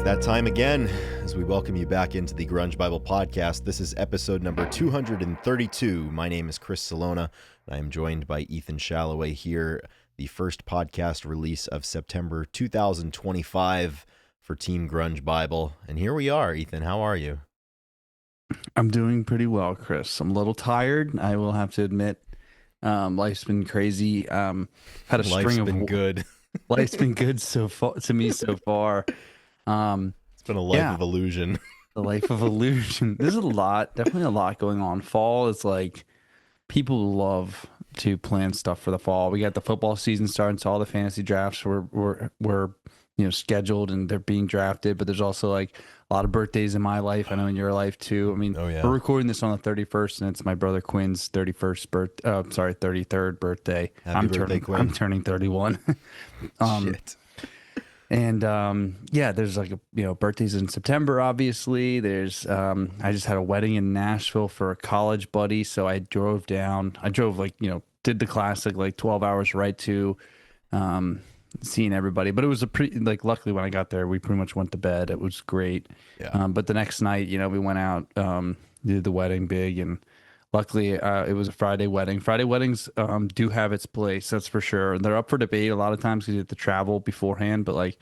that time again as we welcome you back into the Grunge Bible Podcast. This is episode number 232. My name is Chris Salona, and I am joined by Ethan Shalloway here, the first podcast release of September 2025 for Team Grunge Bible. And here we are. Ethan, how are you? I'm doing pretty well, Chris. I'm a little tired, I will have to admit. Life's been crazy. Had a string of good. Life's been good so far to me so far. It's been a life of illusion. The life of illusion. There's definitely a lot going on. Fall is like, people love to plan stuff for the fall. We got the football season starting, so all the fantasy drafts were scheduled and they're being drafted. But there's also like a lot of birthdays in my life. I know in your life too. I mean, We're recording this on the 31st, and it's my brother Quinn's 33rd birthday. Quinn. I'm turning 31. Shit. And there's like birthdays in September. Obviously, there's I just had a wedding in Nashville for a college buddy, so I drove down. I drove did the classic 12 hours right to seeing everybody. But it was a pretty luckily when I got there, we pretty much went to bed. It was great. Yeah. But the next night, we went out, did the wedding big, and luckily, it was a Friday wedding. Friday weddings do have its place, that's for sure. They're up for debate a lot of times because you have to travel beforehand. But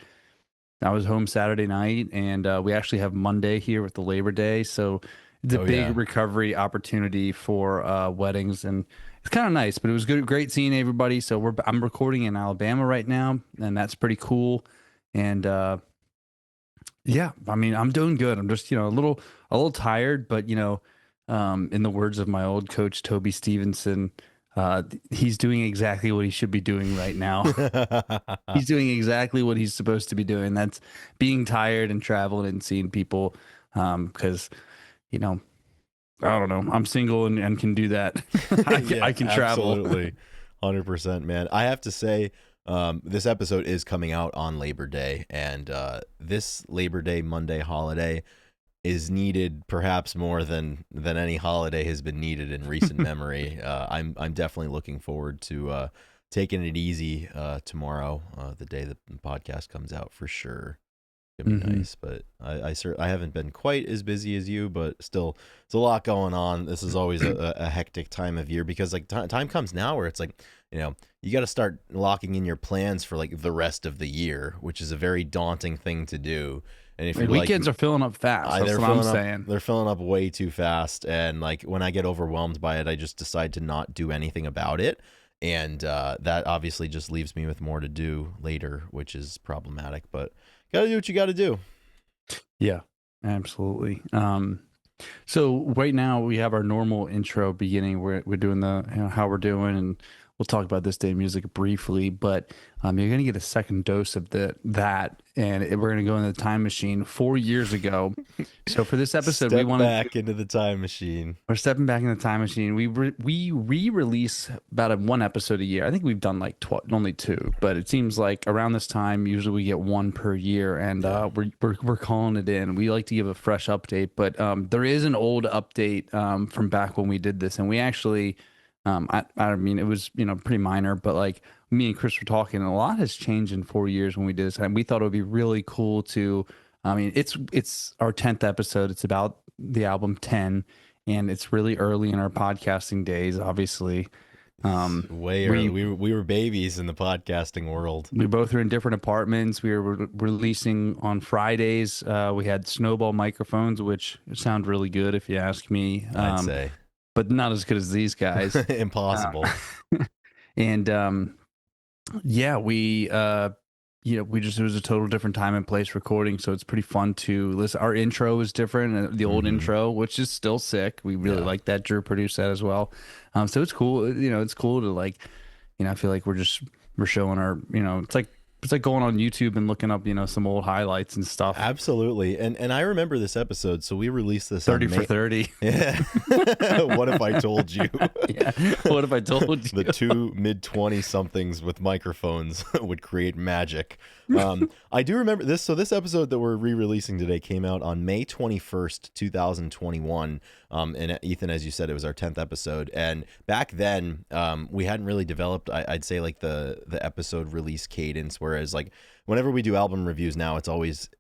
I was home Saturday night, and we actually have Monday here with the Labor Day, so it's a big recovery opportunity for weddings, and it's kind of nice. But it was great seeing everybody. So I'm recording in Alabama right now, and that's pretty cool. And I mean, I'm doing good. I'm just a little tired, but in the words of my old coach, Toby Stevenson, he's doing exactly what he should be doing right now. He's doing exactly what he's supposed to be doing. That's being tired and traveling and seeing people. Because, I don't know, I'm single and can do that. I can travel. Absolutely. 100%, man. I have to say, this episode is coming out on Labor Day, and this Labor Day Monday holiday is needed perhaps more than any holiday has been needed in recent memory. I'm definitely looking forward to taking it easy tomorrow, the day the podcast comes out, for sure. It's gonna be nice, but I haven't been quite as busy as you, but still, it's a lot going on. This is always a hectic time of year because time comes now where it's you got to start locking in your plans for the rest of the year, which is a very daunting thing to do. And if weekends are filling up fast, that's what I'm saying. They're filling up way too fast, and when I get overwhelmed by it, I just decide to not do anything about it, and that obviously just leaves me with more to do later, which is problematic. But gotta do what you gotta do. Yeah, absolutely. So right now we have our normal intro beginning. We're doing the how we're doing, and we'll talk about this day in music briefly, but you're going to get a second dose of that, and we're going to go in the time machine 4 years ago. So for this episode, we want to back into the time machine. We're stepping back in the time machine. We re-release about one episode a year. I think we've done only two, but it seems like around this time, usually we get one per year, and we're calling it in. We like to give a fresh update, but there is an old update from back when we did this, and we actually. I mean, it was, pretty minor, but me and Chris were talking, and a lot has changed in 4 years when we did this. And we thought it would be really cool to, it's our 10th episode. It's about the album 10, and it's really early in our podcasting days, obviously. Way early. We were babies in the podcasting world. We both were in different apartments. We were releasing on Fridays. We had snowball microphones, which sound really good if you ask me. I'd say. But not as good as these guys. Impossible. And we it was a total different time and place recording, so it's pretty fun to listen. Our intro is different, the old intro, which is still sick. We really like that. Drew produced that as well. So it's cool. It's cool to I feel like we're showing our, it's like going on YouTube and looking up, some old highlights and stuff. Absolutely. And I remember this episode. So we released this 30 for 30. Yeah. What if I told you? Yeah. What if I told you? The two mid-20 somethings with microphones would create magic. I do remember this. So this episode that we're re-releasing today came out on May 21st, 2021. And Ethan, as you said, it was our 10th episode. And back then, we hadn't really developed, I'd say, the episode release cadence where Whereas like whenever we do album reviews now, it's always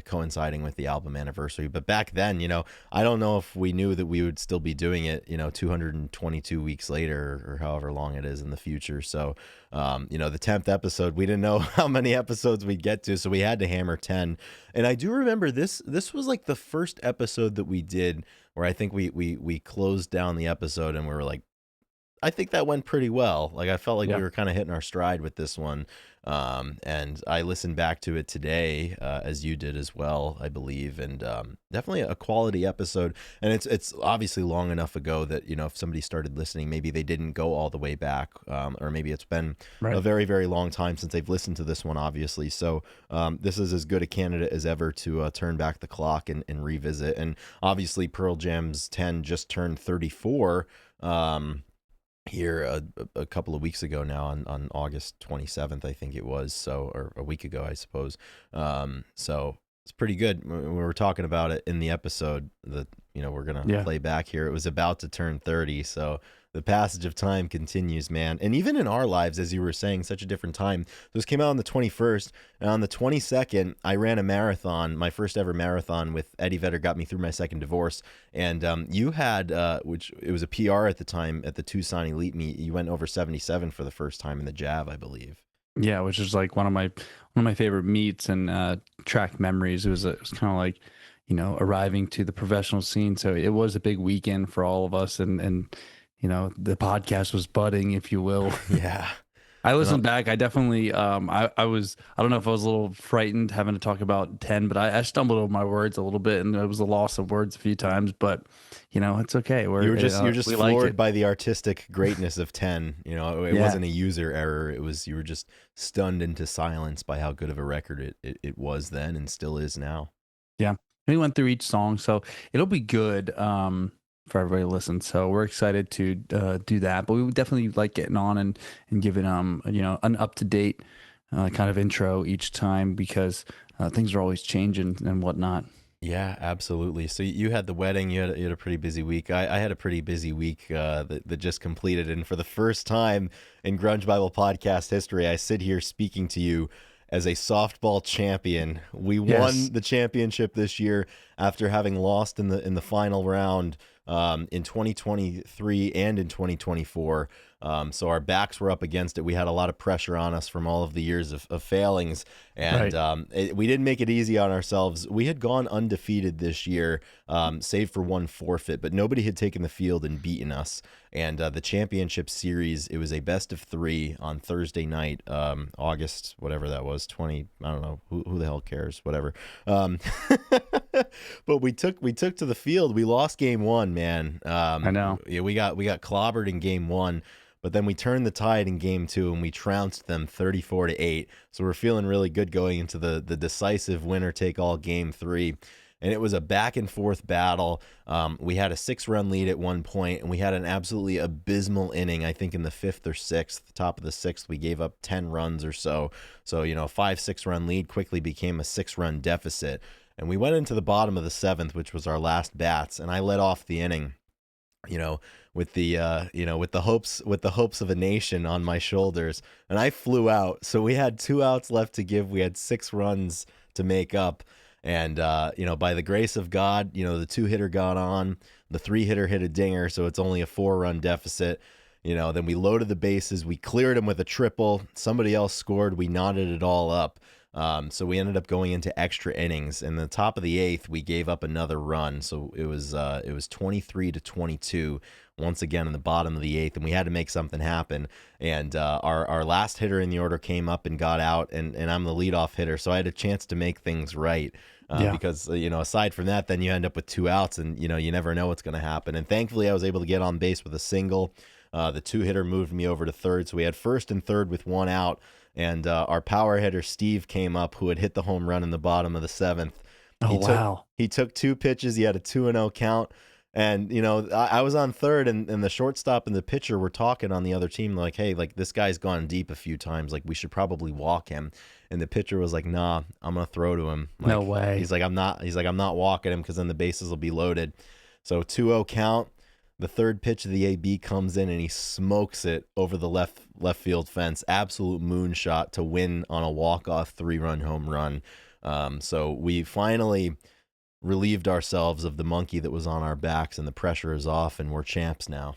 coinciding with the album anniversary. But back then, I don't know if we knew that we would still be doing it, 222 weeks later or however long it is in the future. So, the 10th episode, we didn't know how many episodes we'd get to, so we had to hammer 10. And I do remember this was like the first episode that we did where I think we closed down the episode and we were like, I think that went pretty well. Like I felt like we were kind of hitting our stride with this one. And I listened back to it today, as you did as well, I believe, and definitely a quality episode. And it's obviously long enough ago that if somebody started listening, maybe they didn't go all the way back, or maybe it's been a very, very long time since they've listened to this one, obviously. So this is as good a candidate as ever to turn back the clock and revisit. And obviously, Pearl Jam's 10 just turned 34. Here a couple of weeks ago now on August 27th, I think it was, so, or a week ago, I suppose. So it's pretty good. We were talking about it in the episode that we're gonna play back here. It was about to turn 30, so the passage of time continues, man. And even in our lives, as you were saying, such a different time. This came out on the 21st, and on the 22nd, I ran a marathon, my first ever marathon with Eddie Vedder, got me through my second divorce. And you had, which it was a PR at the time at the Tucson Elite Meet. You went over 77 for the first time in the Jav, I believe. Yeah, which is like one of my favorite meets and track memories. It was kind of like, arriving to the professional scene. So it was a big weekend for all of us, and the podcast was budding, if you will. Yeah. I listened back. I definitely, I don't know if I was a little frightened having to talk about 10, but I stumbled over my words a little bit, and it was a loss of words a few times, but it's okay. You're just floored by the artistic greatness of 10. It wasn't a user error. You were just stunned into silence by how good of a record it was then and still is now. Yeah. We went through each song, so it'll be good. For everybody to listen. So we're excited to do that, but we would definitely like getting on and giving an up-to-date kind of intro each time, because things are always changing and whatnot. Yeah, absolutely. So you had the wedding, you had a pretty busy week. I had a pretty busy week that just completed, and for the first time in Grunge Bible podcast history, I sit here speaking to you as a softball champion. We won the championship this year after having lost in the final round in 2023 and in 2024. So our backs were up against it. We had a lot of pressure on us from all of the years of failings, and we didn't make it easy on ourselves. We had gone undefeated this year, save for one forfeit, but nobody had taken the field and beaten us. And the championship series, it was a best of 3 on Thursday night, August, whatever that was, 20, I don't know, who the hell cares, whatever. But we took to the field. We lost game 1, man. I know. Yeah, we got clobbered in game 1. But then we turned the tide in game 2 and we trounced them 34-8. So we're feeling really good going into the decisive winner-take-all game 3. And it was a back and forth battle. We had a 6-run lead at one point, and we had an absolutely abysmal inning. I think in the 5th or 6th, top of the 6th, we gave up 10 runs or so. So, a 5-6-run lead quickly became a 6-run deficit. And we went into the bottom of the 7th, which was our last bats, and I led off the inning. With the hopes of a nation on my shoulders, and I flew out. So we had 2 outs left to give. We had 6 runs to make up, and by the grace of God, the 2-hitter got on. The 3-hitter hit a dinger, so it's only a 4-run deficit. Then we loaded the bases. We cleared him with a triple. Somebody else scored. We knotted it all up. So we ended up going into extra innings. In the top of the 8th, we gave up another run. So it was 23-22 once again in the bottom of the 8th, and we had to make something happen. And our last hitter in the order came up and got out, and I'm the leadoff hitter, so I had a chance to make things right. Because aside from that, then you end up with 2 outs, and you never know what's going to happen. And thankfully, I was able to get on base with a single. The 2-hitter moved me over to third, so we had first and third with 1 out. And our power hitter, Steve, came up, who had hit the home run in the bottom of the 7th. Wow. He took 2 pitches. He had a 2-0 count. And, I was on third, and the shortstop and the pitcher were talking on the other team, like, hey, like, this guy's gone deep a few times. Like, we should probably walk him. And the pitcher was like, nah, I'm going to throw to him. Like, no way. I'm not walking him because then the bases will be loaded. So 2-0 count. The third pitch of the AB comes in and he smokes it over the left field fence. Absolute moonshot to win on a walk-off 3-run home run. So we finally relieved ourselves of the monkey that was on our backs, and the pressure is off, and we're champs now.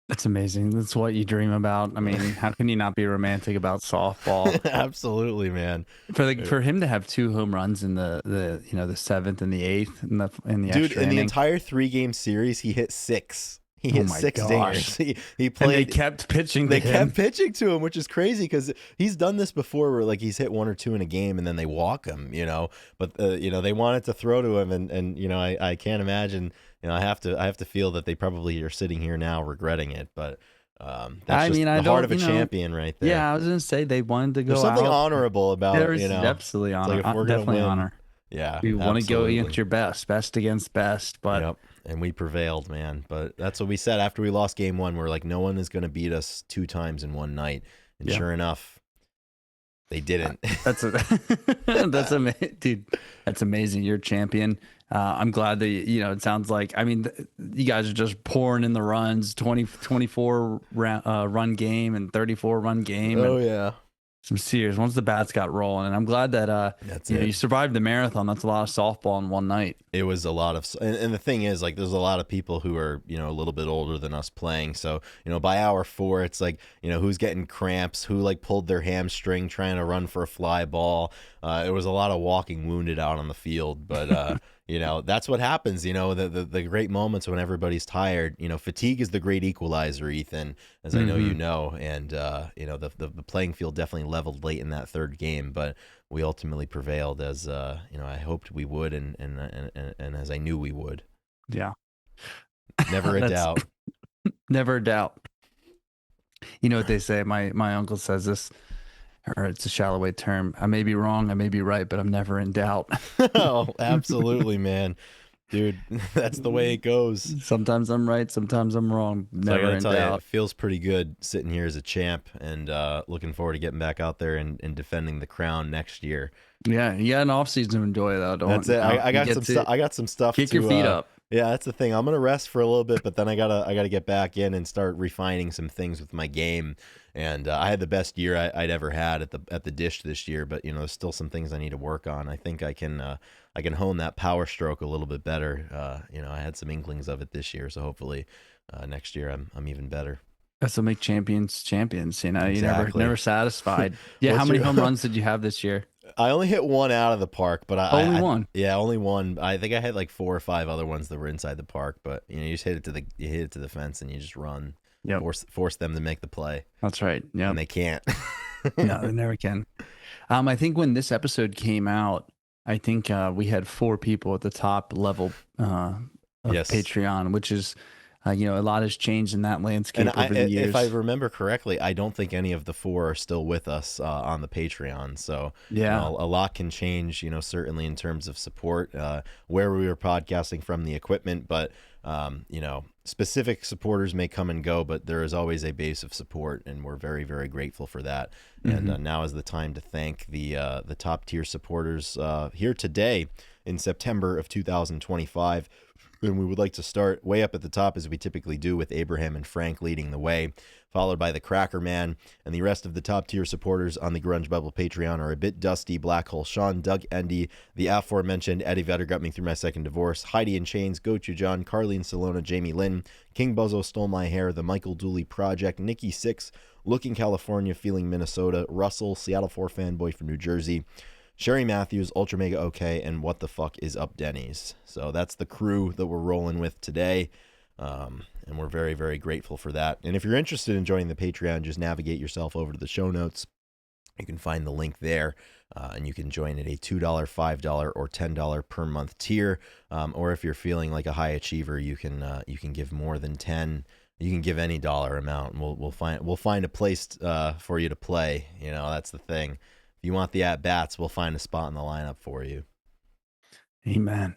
That's amazing. That's what you dream about. I mean, how can you not be romantic about softball? Absolutely, man. For him to have 2 home runs in the 7th and the 8th in the Dude, extra in the inning. entire 3-game series, he hit 6. He hit 6 dingers. He played. And they kept pitching to him. They kept pitching to him, which is crazy because he's done this before, where like he's hit 1 or 2 in a game and then they walk him, But they wanted to throw to him, and I can't imagine. I have to feel that they probably are sitting here now regretting it, but. That's the heart of a champion right there. Yeah, I was gonna say they wanted to go. There's something out. honorable about absolutely honor. Like if we're definitely gonna win, honor. Yeah, you want to go against your best against best, but yep. And we prevailed, man. But that's what we said after we lost game 1. We're like, no one is going to beat us 2 times in one night, and sure enough, they didn't. That's amazing, dude. That's amazing. You're a champion. I'm glad that it sounds like, I mean, you guys are just pouring in the runs, 24 run game and 34 run game. Oh yeah. Some serious once the bats got rolling, and I'm glad that you survived the marathon. That's a lot of softball in one night. It was a lot of, and the thing is, like, there's a lot of people who are a little bit older than us playing. So by hour 4, it's like who's getting cramps, who like pulled their hamstring trying to run for a fly ball. It was a lot of walking wounded out on the field, but that's what happens. The great moments when everybody's tired. Fatigue is the great equalizer, Ethan, as I know and the playing field definitely leveled late in that 3rd game, but we ultimately prevailed, as I hoped we would, and as I knew we would. Yeah, never a doubt. Never a doubt. You know what they say? My uncle says this. Or it's a Shalloway term. I may be wrong, I may be right, but I'm never in doubt. Oh, absolutely, man. Dude, that's the way it goes. Sometimes I'm right, sometimes I'm wrong. Never in doubt. It feels pretty good sitting here as a champ, and looking forward to getting back out there and defending the crown next year. Yeah, you got an off season to enjoy though. That's it. I got some stuff. Kick your feet up. Yeah, that's the thing. I'm gonna rest for a little bit, but then I gotta get back in and start refining some things with my game. And I had the best year I'd ever had at the dish this year, but there's still some things I need to work on. I think I can hone that power stroke a little bit better. I had some inklings of it this year, so hopefully next year I'm even better. That's what make champions. Exactly. You never satisfied. Yeah, how many home runs did you have this year? I only hit 1 out of the park, but only one. Yeah, only one. I think I had like 4 or 5 other ones that were inside the park, but you just hit it to the fence and you just run. Yeah, force them to make the play. That's right. Yeah, and they can't. No, they never can. I think when this episode came out, I think we had 4 people at the top level of Patreon, which is. A lot has changed in that landscape over the years. If I remember correctly, I don't think any of the 4 are still with us on the Patreon. So yeah, a lot can change, certainly in terms of support, where we were podcasting from, the equipment, but specific supporters may come and go, but there is always a base of support, and we're very, very grateful for that. And now is the time to thank the top tier supporters here today in September of 2025. And we would like to start way up at the top, as we typically do, with Abraham and Frank leading the way, followed by the Cracker Man, and the rest of the top tier supporters on the Grunge Bubble Patreon are A Bit Dusty, Black Hole Sean, Doug Endy, the aforementioned Eddie Vedder Got Me Through My Second Divorce, Heidi in Chains, Gochu John, Carlene Salona, Jamie Lynn, King Buzzo Stole My Hair, The Michael Dooley Project, Nikki Six, Looking California, Feeling Minnesota, Russell, Seattle 4 Fanboy from New Jersey, Sherry Matthews, Ultra Mega OK, and What the Fuck is Up Denny's. So that's the crew that we're rolling with today, and we're very, very grateful for that. And if you're interested in joining the Patreon, just navigate yourself over to the show notes. You can find the link there, and you can join at a $2, $5, or $10 per month tier. Or if you're feeling like a high achiever, you can give more than 10. You can give any dollar amount, and we'll find a place for you to play. That's the thing. If you want the at-bats, we'll find a spot in the lineup for you. Amen.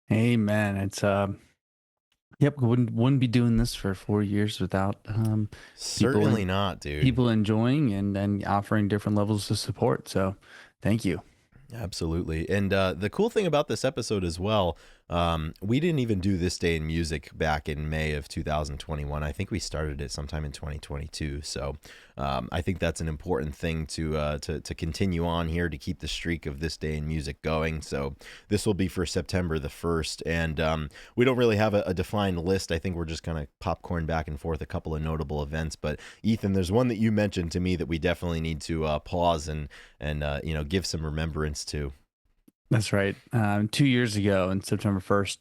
It's wouldn't be doing this for 4 years without certainly not, dude. People enjoying and offering different levels of support. So thank you. Absolutely. And the cool thing about this episode as well, We didn't even do This Day in Music back in May of 2021. I think we started it sometime in 2022. So I think that's an important thing to continue on here, to keep the streak of This Day in Music going. So this will be for September the 1st. And we don't really have a defined list. I think we're just going to popcorn back and forth a couple of notable events. But Ethan, there's one that you mentioned to me that we definitely need to pause and give some remembrance to. That's right. 2 years ago, on September 1st,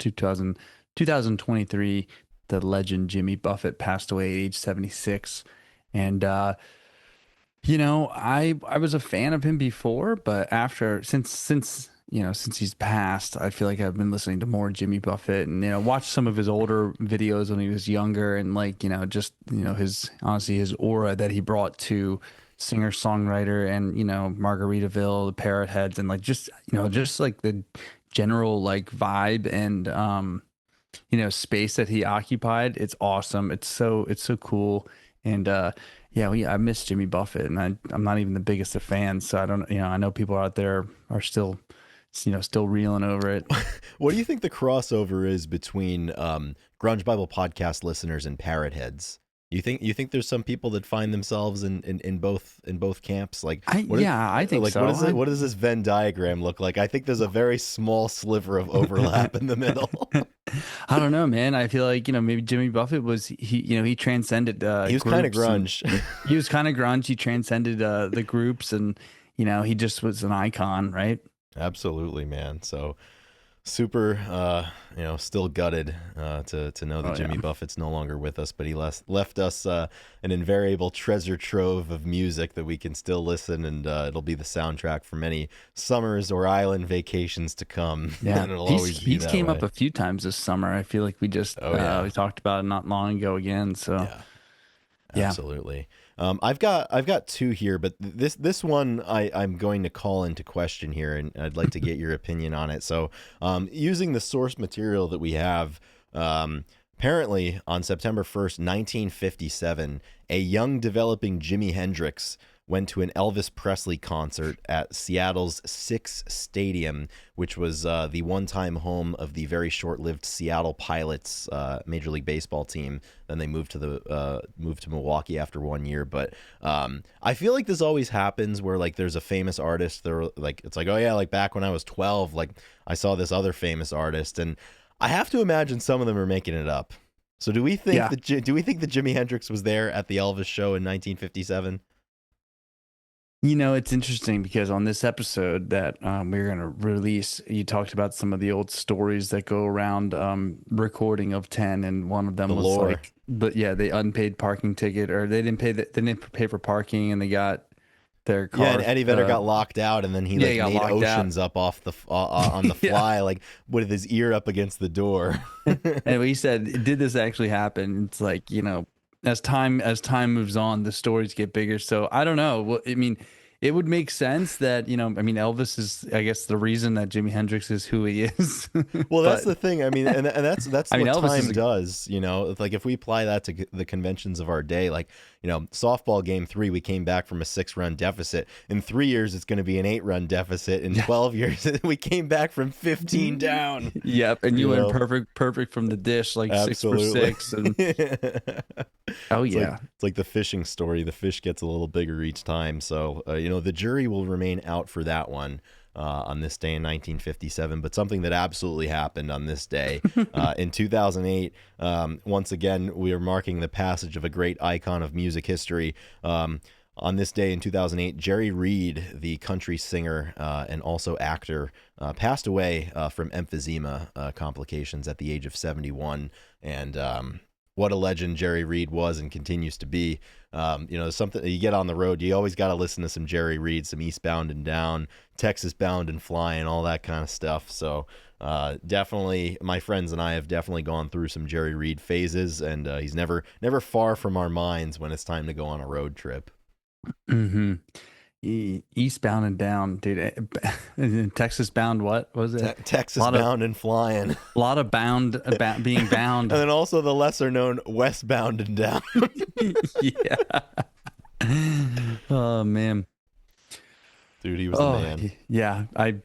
2023, the legend Jimmy Buffett passed away at age 76. And, I was a fan of him before, but since he's passed, I feel like I've been listening to more Jimmy Buffett and, watched some of his older videos when he was younger, and his aura that he brought to singer-songwriter and, Margaritaville, the Parrot Heads, and just like the general like vibe and space that he occupied. It's awesome. It's so cool. And I miss Jimmy Buffett, and I'm not even the biggest of fans, so I don't, I know people out there are still reeling over it. What do you think the crossover is between Grunge Bible podcast listeners and Parrot Heads? You think there's some people that find themselves in both camps? Like, I think so. What does this Venn diagram look like? I think there's a very small sliver of overlap in the middle. I don't know, man. I feel like, maybe Jimmy Buffett he transcended he was kind of grunge. He was kind of grunge. He transcended the groups, and he just was an icon, right? Absolutely, man. So super still gutted to know that Jimmy Buffett's no longer with us, but he left us an invariable treasure trove of music that we can still listen, and it'll be the soundtrack for many summers or island vacations to come. Yeah, and it'll always be he's that came way. up a few times this summer. I feel like we just we talked about it not long ago again. So yeah, absolutely. I've got two here, but this one I'm going to call into question here, and I'd like to get your opinion on it. So, using the source material that we have, apparently on September 1st, 1957, a young developing Jimi Hendrix went to an Elvis Presley concert at Seattle's Six Stadium, which was the one-time home of the very short-lived Seattle Pilots Major League Baseball team. Then they moved to Milwaukee after 1 year. But I feel like this always happens where like there's a famous artist. It's like, oh yeah, like back when I was 12, like I saw this other famous artist, and I have to imagine some of them are making it up. So do we think that Jimi Hendrix was there at the Elvis show in 1957? It's interesting because on this episode that we're going to release, you talked about some of the old stories that go around recording of 10, and one of them was lore. like, the unpaid parking ticket, or they didn't pay for parking, and they got their car. Yeah, and Eddie Vedder got locked out, and then he made Oceans up off the on the fly, like with his ear up against the door. And he said, did this actually happen? It's like, as time moves on, the stories get bigger. So I don't know. Well, I mean, it would make sense that, Elvis is, I guess, the reason that Jimi Hendrix is who he is. Well, that's the thing. I mean, and that's what Elvis time does, It's like if we apply that to the conventions of our day, like, softball game 3, we came back from a 6-run deficit. In 3 years, it's going to be an 8-run deficit. In 12 years, we came back from 15 down. Yep, and you went perfect from the dish, like Absolutely. 6 for 6. And it's like the fishing story. The fish gets a little bigger each time. So the jury will remain out for that one on this day in 1957. But something that absolutely happened on this day in 2008. Once again, we are marking the passage of a great icon of music history. On this day in 2008, Jerry Reed, the country singer and also actor, passed away from emphysema complications at the age of 71. And what a legend Jerry Reed was and continues to be. Something you get on the road, you always got to listen to some Jerry Reed, some Eastbound and Down, Texas Bound and Flying, all that kind of stuff. So definitely, my friends and I have definitely gone through some Jerry Reed phases, and he's never far from our minds when it's time to go on a road trip. Mm-hmm. Eastbound and Down, dude. Texas Bound, what was it? Texas Bound and Flying. A lot of being bound. And then also the lesser known Westbound and Down. Yeah. Oh man. Dude, he was the Oh man. yeah, I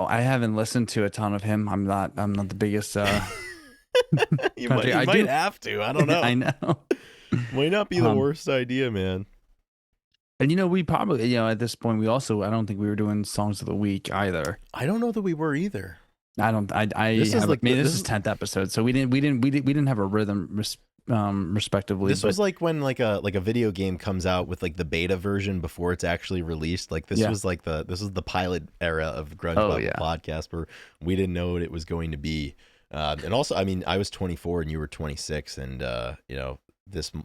haven't listened to a ton of him. I'm not the biggest You might country. you I might do. have to. I don't know. I know. Might not be the Um, worst idea, man. and we probably at this point I don't think we were doing songs of the week either. I don't know that we were either. I don't. I This is have. I like mean, this this is is 10th episode, so we didn't have a rhythm respectively. this But was like when like a video game comes out with like the beta version before it's actually released. Like this yeah. was like this was the pilot era of Grunge Oh Bible yeah. podcast where we didn't know what it was going to be. And also, I mean, I was 24 and you were 26, and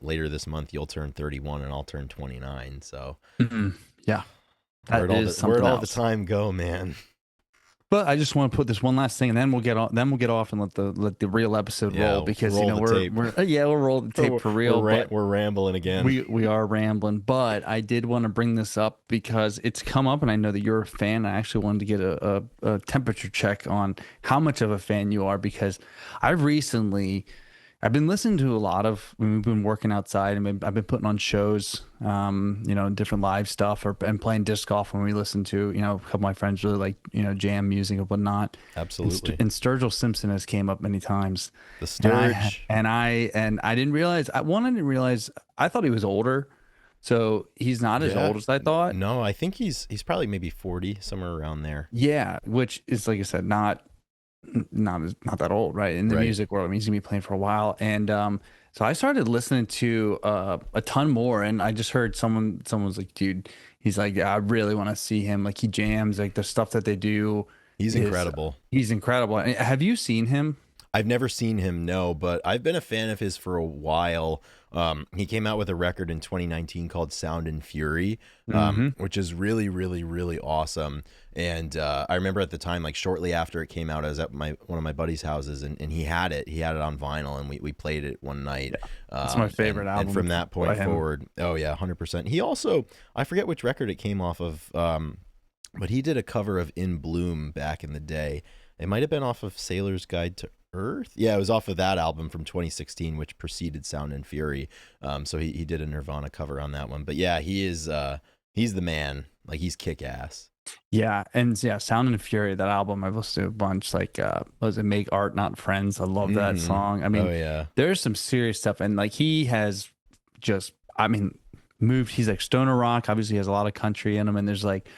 later this month you'll turn 31 and I'll turn 29. So Yeah, that is something where'd all the else. time go, man? But I just want to put this one last thing, and then we'll get off. Then we'll get off and let the real episode roll, because roll the we're tape. we'll roll the tape for real. We're rambling again. We are rambling, but I did want to bring this up because it's come up, and I know that you're a fan. I actually wanted to get a temperature check on how much of a fan you are, because I've been listening to a lot of. We've been working outside, and I've been putting on shows, different live stuff, and playing disc golf when we listen to, a couple of my friends really like, jam music and whatnot. Absolutely. And Sturgill Simpson has came up many times. The Sturge. And I didn't realize. I didn't realize. I thought he was older, so he's not as old as I thought. No, I think he's probably maybe 40, somewhere around there. Yeah, which is, like I said, not that old, right? In the music world, I mean, he's gonna be playing for a while, and so I started listening to a ton more, and I just heard someone was like, dude, he's like, yeah, I really want to see him. Like, he jams, like the stuff that they do. He's incredible. He's incredible. Have you seen him? I've never seen him, no, but I've been a fan of his for a while. He came out with a record in 2019 called Sound and Fury, which is really, really, really awesome. And I remember at the time, like shortly after it came out, I was at one of my buddy's houses, and he had it on vinyl, and we played it one night. Yeah. It's my favorite album. And from that point forward, oh yeah, 100%. He also, I forget which record it came off of, but he did a cover of In Bloom back in the day. It might have been off of Sailor's Guide to Earth. Yeah, it was off of that album from 2016, which preceded Sound and Fury. So he did a Nirvana cover on that one. But yeah, he's the man. Like, he's kick ass. Yeah, and yeah, Sound and Fury, that album I've listened to a bunch. Like, was it Make Art Not Friends? I love that song. I mean, there's some serious stuff, and like he has just, I mean, moved. He's like stoner rock. Obviously, he has a lot of country in him, and there's like.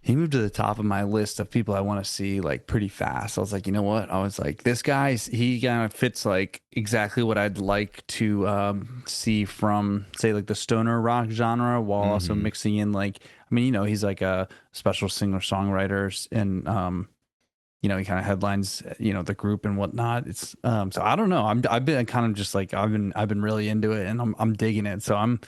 He moved to the top of my list of people I want to see like pretty fast. I was like, you know what? I was like, this guy, he kind of fits like exactly what I'd like to see from, say, like the stoner rock genre, while also mixing in like, I mean, he's like a special singer-songwriter, and he kind of headlines, the group and whatnot. It's so I don't know. I've been kind of just like I've been really into it, and I'm digging it. So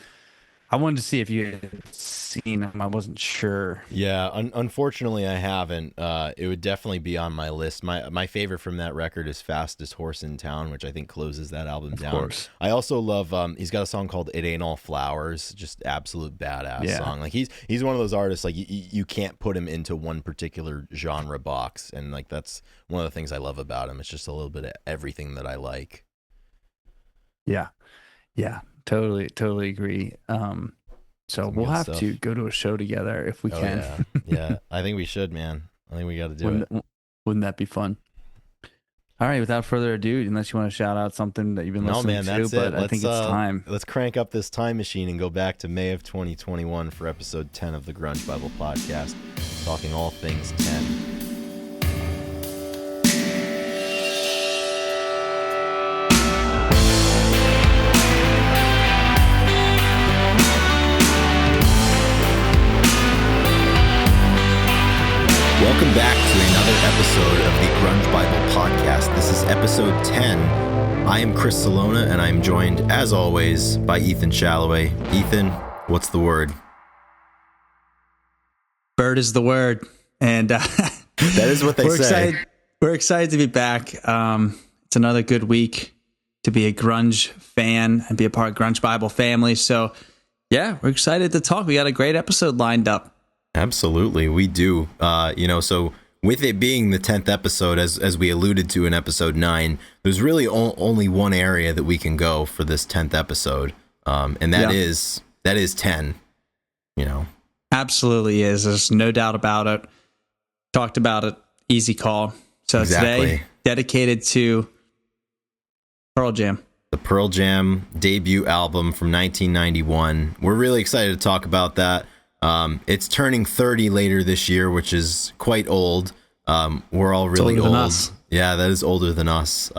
I wanted to see if you had seen him. I wasn't sure. Yeah, unfortunately, I haven't. It would definitely be on my list. My favorite from that record is Fastest Horse in Town, which I think closes that album down. Of course. I also love, he's got a song called It Ain't All Flowers, just absolute badass song. Like, he's one of those artists, like, you can't put him into one particular genre box, and like that's one of the things I love about him. It's just a little bit of everything that I like. Yeah. Totally agree. So we'll have to go to a show together if we can. Yeah, I think we should, man. I think we got to do it. Wouldn't that be fun? All right, without further ado, unless you want to shout out something that you've been listening to, but I think it's time. Let's crank up this time machine and go back to May of 2021 for episode 10 of the Grunge Bible podcast, talking all things 10. Welcome back to another episode of the Grunge Bible podcast. This is episode 10. I am Chris Salona, and I'm joined, as always, by Ethan Shalloway. Ethan, what's the word? Bird is the word. And that is what they say. We're excited to be back. It's another good week to be a grunge fan and be a part of Grunge Bible family. So, yeah, we're excited to talk. We got a great episode lined up. Absolutely, we do. So with it being the 10th episode, as we alluded to in episode 9, there's really only one area that we can go for this 10th episode, and that is 10. Absolutely is. There's no doubt about it. Talked about it. Easy call. So Exactly. today, dedicated to Pearl Jam. The Pearl Jam debut album from 1991. We're really excited to talk about that. It's turning 30 later this year, which is quite old. We're all really old. Yeah, that is older than us.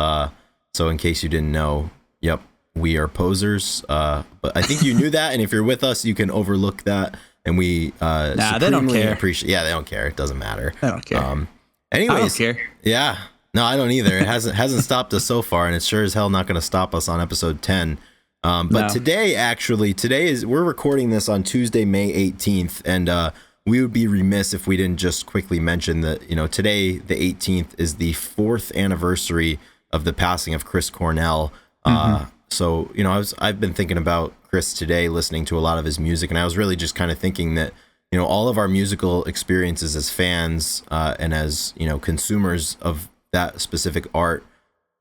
So in case you didn't know, yep, we are posers. But I think you knew that, and if you're with us, you can overlook that. And we they don't care. appreciate. Yeah, they don't care. It doesn't matter. They don't care. Anyways, I don't care. Yeah, no, I don't either. It hasn't stopped us so far, and it's sure as hell not going to stop us on episode 10. But No. today we're recording this on Tuesday, May 18th, and we would be remiss if we didn't just quickly mention that today, the 18th, is the 4th anniversary of the passing of Chris Cornell. So I've been thinking about Chris today, listening to a lot of his music, and I was really just kind of thinking that all of our musical experiences as fans and as consumers of that specific art,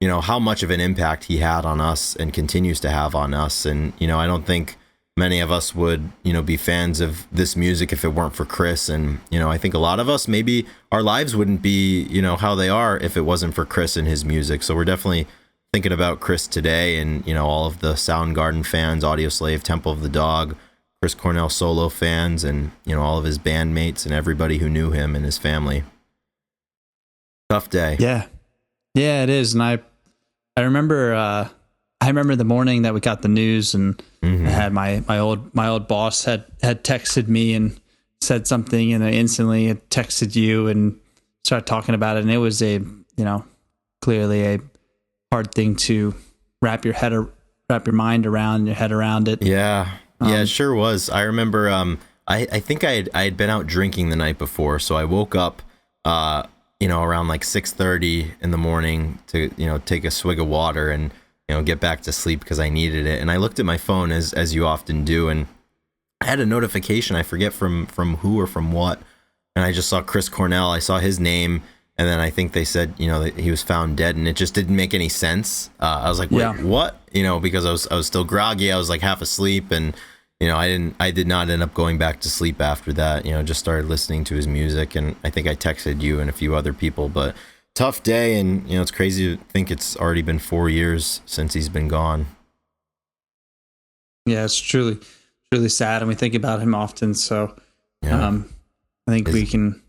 how much of an impact he had on us and continues to have on us. And I don't think many of us would be fans of this music if it weren't for Chris. And I think a lot of us, maybe our lives wouldn't be how they are if it wasn't for Chris and his music. So we're definitely thinking about Chris today, and all of the Soundgarden fans, Audioslave, Temple of the Dog, Chris Cornell solo fans, and all of his bandmates and everybody who knew him and his family. Tough day. Yeah, it is. And I remember the morning that we got the news, and I had my old boss had texted me and said something, and I instantly had texted you and started talking about it. And it was clearly a hard thing to wrap your mind around, your head around it. Yeah, it sure was. I remember I think I had been out drinking the night before, so I woke up around like 6:30 in the morning to take a swig of water and get back to sleep because I needed it. And I looked at my phone as you often do, and I had a notification, I forget from who or from what, and I just saw Chris Cornell. I saw his name, and then I think they said that he was found dead, and it just didn't make any sense. I was like, wait, what? Because I was still groggy. I was like half asleep, and I did not end up going back to sleep after that. Just started listening to his music, and I think I texted you and a few other people. But tough day, and it's crazy to think it's already been 4 years since he's been gone. Yeah, it's truly sad, and we think about him often. So I think we can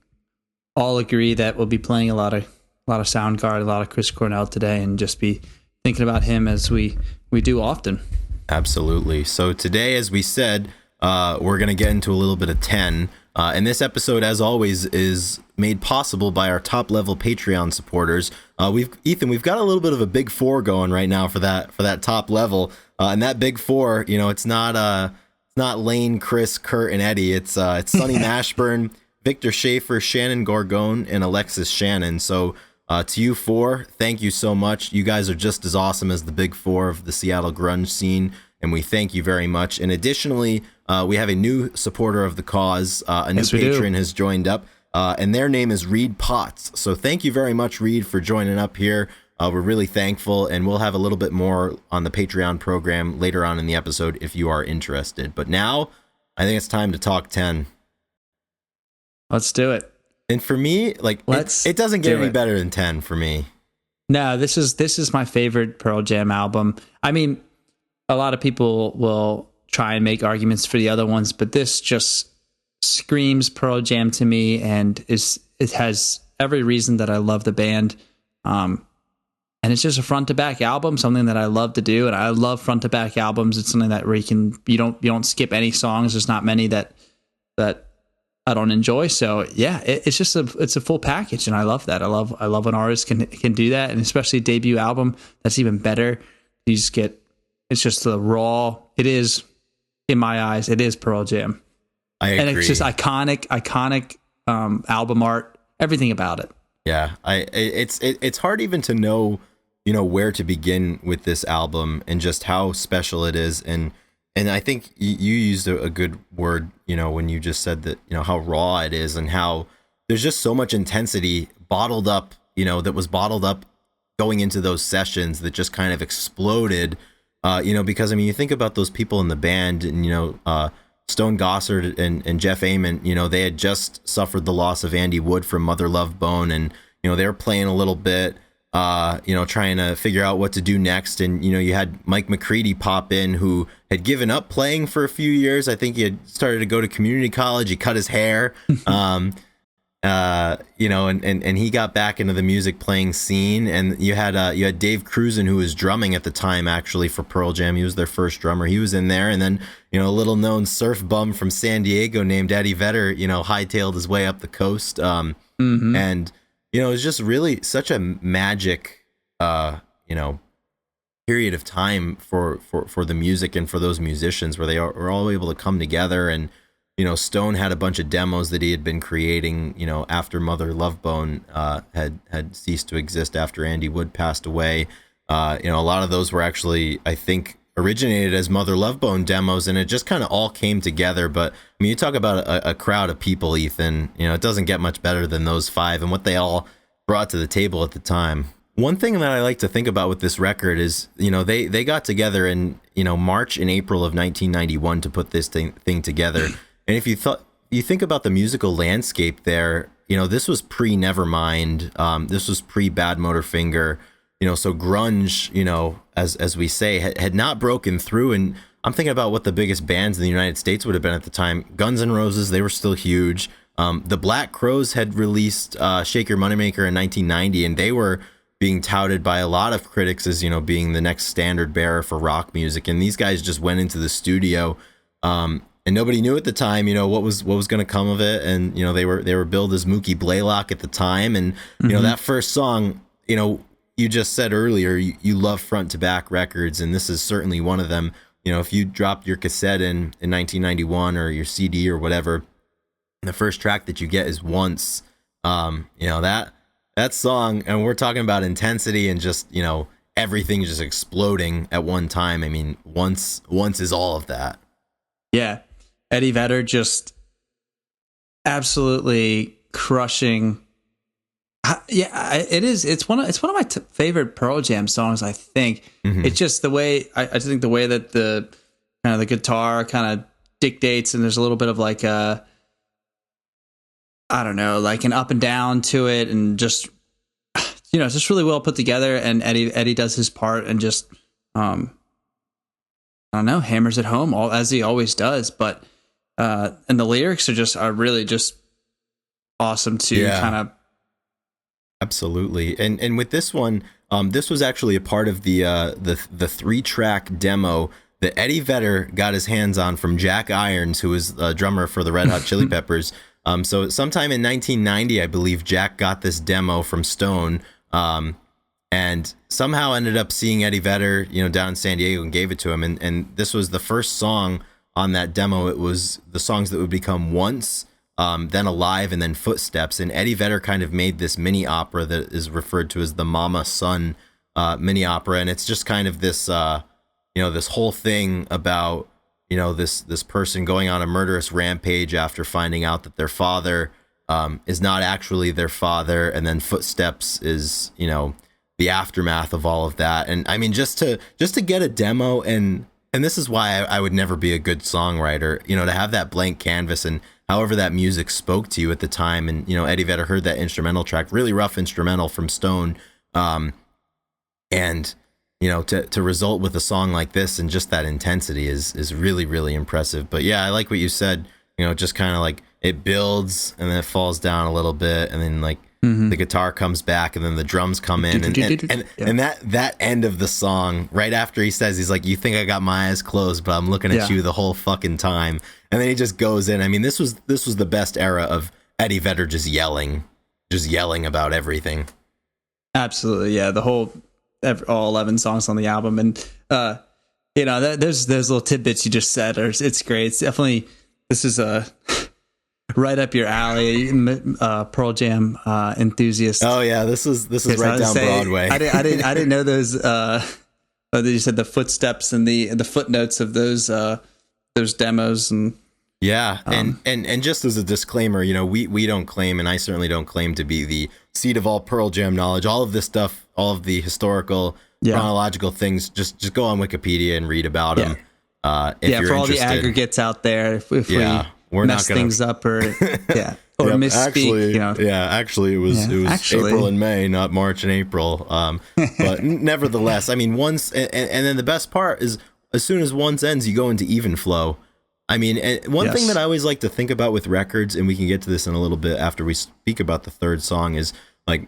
all agree that we'll be playing a lot of Soundgarden, a lot of Chris Cornell today, and just be thinking about him as we do often. Absolutely. So today, as we said, we're going to get into a little bit of 10. And this episode, as always, is made possible by our top level Patreon supporters. We've got a little bit of a big four going right now for that top level. And that big four, it's not Lane, Chris, Kurt, and Eddie. It's Sonny Mashburn, Victor Schaefer, Shannon Gorgone, and Alexis Shannon. So to you four, thank you so much. You guys are just as awesome as the big four of the Seattle grunge scene, and we thank you very much. And additionally, we have a new supporter of the cause. A new patron has joined up, and their name is Reed Potts. So thank you very much, Reed, for joining up here. We're really thankful, and we'll have a little bit more on the Patreon program later on in the episode if you are interested. But now, I think it's time to talk 10. Let's do it. And for me, it doesn't get any better than 10 for me. No, this is my favorite Pearl Jam album. I mean, a lot of people will try and make arguments for the other ones, but this just screams Pearl Jam to me, and it has every reason that I love the band. And it's just a front to back album, something that I love to do, and I love front to back albums. It's something that where you don't skip any songs. There's not many that I don't enjoy. So yeah, it's just it's a full package, and I love that. I love when artists can do that, and especially a debut album that's even better. You just get, it's just the raw. It is, in my eyes, it is Pearl Jam. I agree. And it's just iconic album art, everything about it. Yeah, it's hard even to know, where to begin with this album and just how special it is. And I think you used a good word, when you just said that, how raw it is and how there's just so much intensity bottled up, that was bottled up going into those sessions that just kind of exploded, because, I mean, you think about those people in the band and, Stone Gossard and Jeff Ament, they had just suffered the loss of Andy Wood from Mother Love Bone, and they were playing a little bit, trying to figure out what to do next. And you had Mike McCready pop in, who had given up playing for a few years. I think he had started to go to community college. He cut his hair. And he got back into the music playing scene. And you had Dave Cruzen, who was drumming at the time, actually, for Pearl Jam. He was their first drummer. He was in there. And then, a little known surf bum from San Diego named Eddie Vedder, hightailed his way up the coast. And, it was just really such a magic, period of time for the music and for those musicians, where they were all able to come together. And, Stone had a bunch of demos that he had been creating, after Mother Love Bone had ceased to exist after Andy Wood passed away. A lot of those were actually, I think, originated as Mother Love Bone demos, and it just kind of all came together. But I mean, you talk about a crowd of people, Ethan, it doesn't get much better than those five and what they all brought to the table at the time. One thing that I like to think about with this record is, they got together in, March and April of 1991 to put this thing together. And if you think about the musical landscape there, this was pre Nevermind. This was pre Bad Motorfinger. So grunge, as we say, had not broken through. And I'm thinking about what the biggest bands in the United States would have been at the time. Guns N' Roses, they were still huge. The Black Crowes had released Shake Your Moneymaker in 1990, and they were being touted by a lot of critics as, being the next standard bearer for rock music. And these guys just went into the studio, and nobody knew at the time, what was going to come of it. And, they were billed as Mookie Blaylock at the time. And, that first song, you just said earlier, you love front to back records. And this is certainly one of them. If you dropped your cassette in 1991 or your CD or whatever, the first track that you get is Once. That song, and we're talking about intensity and just, everything just exploding at one time. I mean, Once is all of that. Yeah. Eddie Vedder just absolutely crushing. Yeah, it is. It's one of my favorite Pearl Jam songs, I think. It's just the way, I just think the way that the kind of the guitar kind of dictates, and there's a little bit of like I don't know, like an up and down to it, and just, it's just really well put together. And Eddie does his part and just, I don't know, hammers it home as he always does. But and the lyrics are really just awesome to kind of. Absolutely. And with this one, this was actually a part of the 3-track demo that Eddie Vedder got his hands on from Jack Irons, who was a drummer for the Red Hot Chili Peppers. So sometime in 1990, I believe, Jack got this demo from Stone, and somehow ended up seeing Eddie Vedder, down in San Diego, and gave it to him. And this was the first song on that demo. It was the songs that would become Once, then Alive, and then Footsteps. And Eddie Vedder kind of made this mini opera that is referred to as the Mama Son mini opera. And it's just kind of this, this whole thing about, this person going on a murderous rampage after finding out that their father is not actually their father. And then Footsteps is, the aftermath of all of that. And I mean, just to get a demo, and this is why I would never be a good songwriter, to have that blank canvas and however that music spoke to you at the time. And, Eddie Vedder heard that instrumental track, really rough instrumental from Stone. And, to result with a song like this and just that intensity is really, really impressive. But yeah, I like what you said, just kind of like it builds and then it falls down a little bit. And then like the guitar comes back and then the drums come in and that end of the song right after he says, he's like, you think I got my eyes closed, but I'm looking at you the whole fucking time. And then he just goes in. I mean, this was the best era of Eddie Vedder just yelling about everything. Absolutely. Yeah. All 11 songs on the album. And, there's little tidbits you just said, or it's great. It's definitely, this is right up your alley, Pearl Jam enthusiast. Oh yeah. This is right down Broadway. I didn't know those, you said the footsteps and the footnotes of those demos. And yeah. And just as a disclaimer, we don't claim, and I certainly don't claim to be the seat of all Pearl Jam knowledge. All of this stuff, all of the historical chronological things, just go on Wikipedia and read about them. If yeah, you're for all the interested. aggregates out there, if Yeah, we we're mess not gonna. things up or or Yep, misspeak, actually, you know. yeah, actually, it was actually. April and May, not March and April. But nevertheless, I mean, once and then the best part is as soon as once ends, you go into even flow. I mean, and one thing that I always like to think about with records, and we can get to this in a little bit after we speak about the third song, is like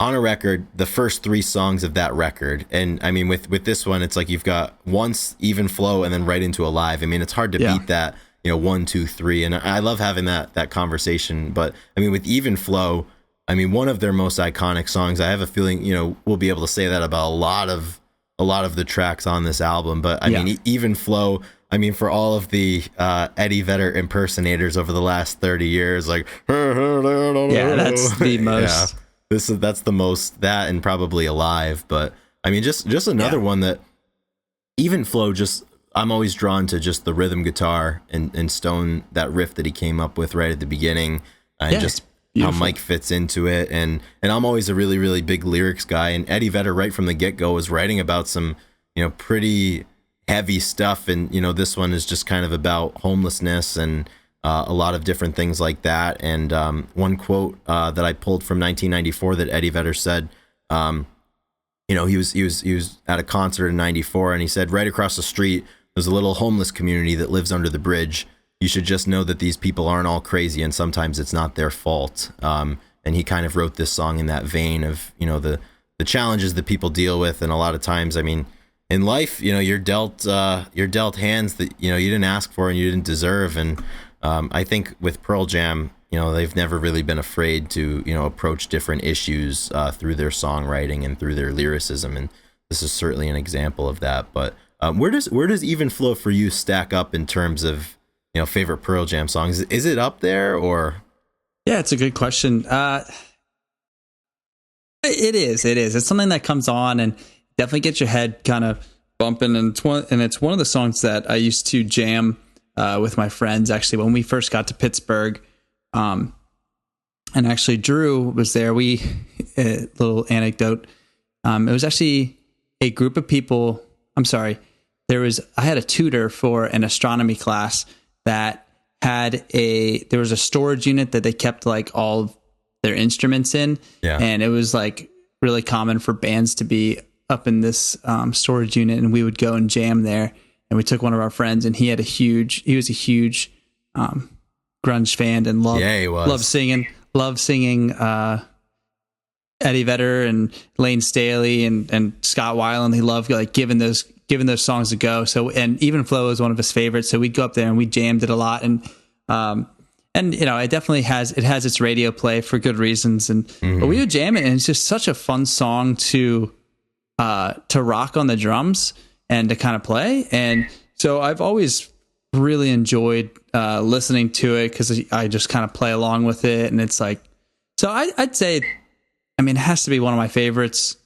on a record, the first 3 songs of that record. And I mean, with this one, it's like you've got once, even flow, and then right into a live. I mean, it's hard to beat that. 1, 2, 3, and I love having that conversation. But I mean, with even flow, I mean, one of their most iconic songs. I have a feeling we'll be able to say that about a lot of the tracks on this album. But I mean, even flow. I mean, for all of the Eddie Vedder impersonators over the last 30 years, like that's the most. Yeah, that's the most, that and probably Alive. But I mean, just another one that even flow, just I'm always drawn to just the rhythm guitar and Stone, that riff that he came up with right at the beginning, and just how Mike fits into it. And I'm always a really, really big lyrics guy. And Eddie Vedder right from the get-go was writing about some, pretty heavy stuff. And, this one is just kind of about homelessness and a lot of different things like that. And one quote that I pulled from 1994 that Eddie Vedder said, he was at a concert in 94, and he said, right across the street, there's a little homeless community that lives under the bridge. You should just know that these people aren't all crazy, and sometimes it's not their fault. And he kind of wrote this song in that vein of, the challenges that people deal with. And a lot of times, I mean, in life, you're dealt hands that, you didn't ask for and you didn't deserve. And I think with Pearl Jam, they've never really been afraid to, approach different issues through their songwriting and through their lyricism. And this is certainly an example of that. But where does Even Flow for you stack up in terms of, favorite Pearl Jam songs? Is it up there, or? Yeah, it's a good question. It is. It's something that comes on and definitely gets your head kind of bumping. And it's one of the songs that I used to jam with my friends, actually, when we first got to Pittsburgh. And actually Drew was there. A little anecdote. It was actually a group of people. I had a tutor for an astronomy class that there was a storage unit that they kept like all of their instruments in. Yeah. And it was like really common for bands to be up in this storage unit, and we would go and jam there. And we took one of our friends, and he was a huge grunge fan and loved singing Eddie Vedder and Lane Staley and Scott Weiland. He loved like giving those songs a go. So, and Even Flow is one of his favorites. So we'd go up there and we jammed it a lot. And it definitely has its radio play for good reasons. But we would jam it, and it's just such a fun song to rock on the drums and to kind of play. And so I've always really enjoyed listening to it because I just kind of play along with it. And it's like, so I'd say, it has to be one of my favorites,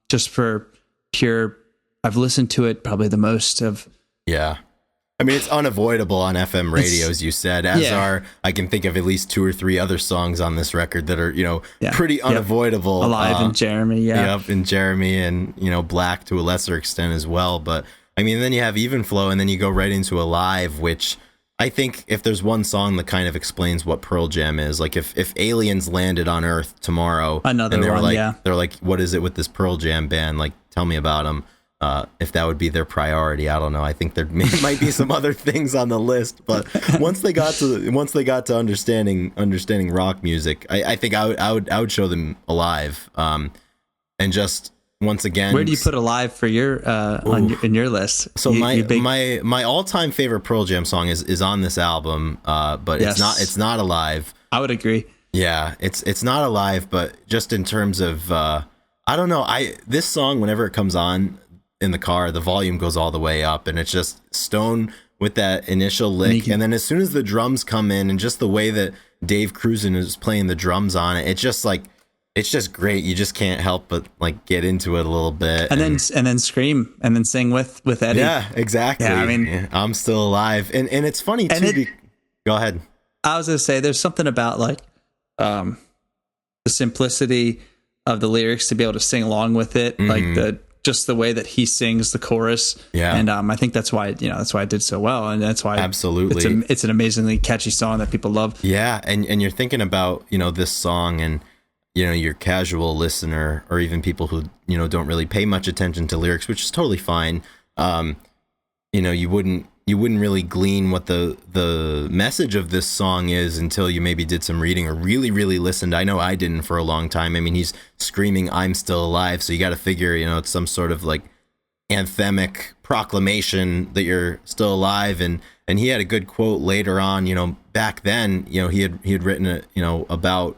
just for pure. I've listened to it probably the most of. Yeah. I mean, it's unavoidable on FM radio, as you said, I can think of at least 2 or 3 other songs on this record that are, pretty unavoidable. Alive and Jeremy. Yeah. Yep. And Jeremy and, Black to a lesser extent as well. But I mean, then you have Even Flow, and then you go right into Alive, which I think if there's one song that kind of explains what Pearl Jam is, like if aliens landed on Earth tomorrow, they're like, what is it with this Pearl Jam band? Like, tell me about them. If that would be their priority, I don't know. I think there might be some other things on the list, but once they got to understanding rock music, I think I would show them Alive, and just once again. Where do you put Alive for your in your list? So my all-time favorite Pearl Jam song is on this album, but it's not Alive. I would agree. Yeah, it's not Alive, but just in terms of I don't know. This song, whenever it comes on in the car, the volume goes all the way up, and it's just Stone with that initial lick, and then as soon as the drums come in, and just the way that Dave Cruzen is playing the drums on it, it's just great. You just can't help but like get into it a little bit, and then scream and then sing with Eddie. Yeah, exactly. Yeah, I'm still alive, and it's funny too. Go ahead. I was gonna say there's something about like the simplicity of the lyrics to be able to sing along with it, like just the way that he sings the chorus. Yeah. And I think that's why it did so well, and that's why absolutely it's an amazingly catchy song that people love. Yeah, and you're thinking about, this song, and your casual listener, or even people who don't really pay much attention to lyrics, which is totally fine. You wouldn't really glean what the message of this song is until you maybe did some reading or really listened. I know I didn't for a long time. I mean, he's screaming, "I'm still alive," so you got to figure, it's some sort of like anthemic proclamation that you're still alive. And he had a good quote later on. Back then, he had written it, about